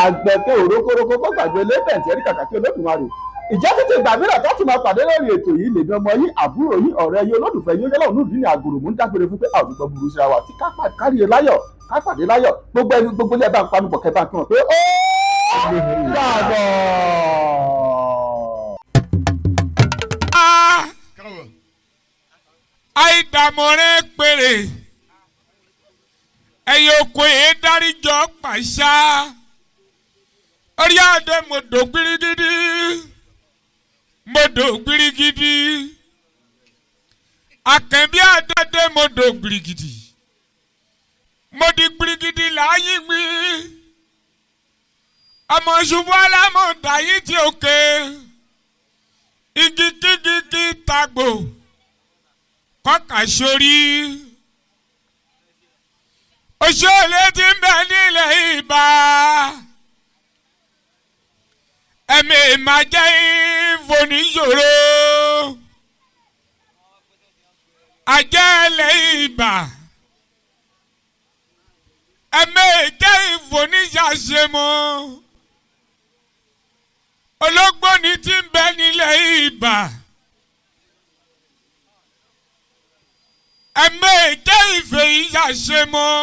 àgbẹ̀kẹ́ òrókórókó kó gbàgbé lébẹ̀ntì ẹ̀rí kàkàtí Olódùmarè ìjẹ́ títí ìgbà mìíràn tó ti máa pàdé lórí ètò yìí lèmi ọmọ yín àbúrò yín ọ̀rẹ́ yín olólùfẹ́ yín Yellow Nurudeen Àgòrò mú ń dágbére fún pé a ò gbọ́ burú síra wa tí káríye láyọ̀ ká pàdé láyọ̀ gbogbo ẹni gbogbo ilé ẹ bá ń panupọ̀ kẹ́ bá ń kí wọn pé ó dàbọ̀. àìdàmọ̀rẹ́ péré ẹ̀yẹ oko yìí dáríjọ́ pàṣá orí àdé mọ̀dọ̀ gbirigidi akẹ́bí àdé mọ̀dọ̀ gbirigidi mọ̀dí gbirigidi láàyè gbé ọmọ ṣubú alámọ̀dá yìí tí òkè igi kíkíkí tagbò kọ́kà sórí òṣèlè tí ń bẹ nílẹ̀ Ìbà ẹ̀mí máa jẹ́ ìfòníṣòro àjẹ́lẹ̀ Ìbà ẹ̀mí jẹ́ ìfòníṣàṣemọ́ ológbòní tí ń bẹ nílẹ̀ Ìbà. ẹ̀mẹ́ ìjẹ́ ìfẹ́ yìí ṣàṣemọ́.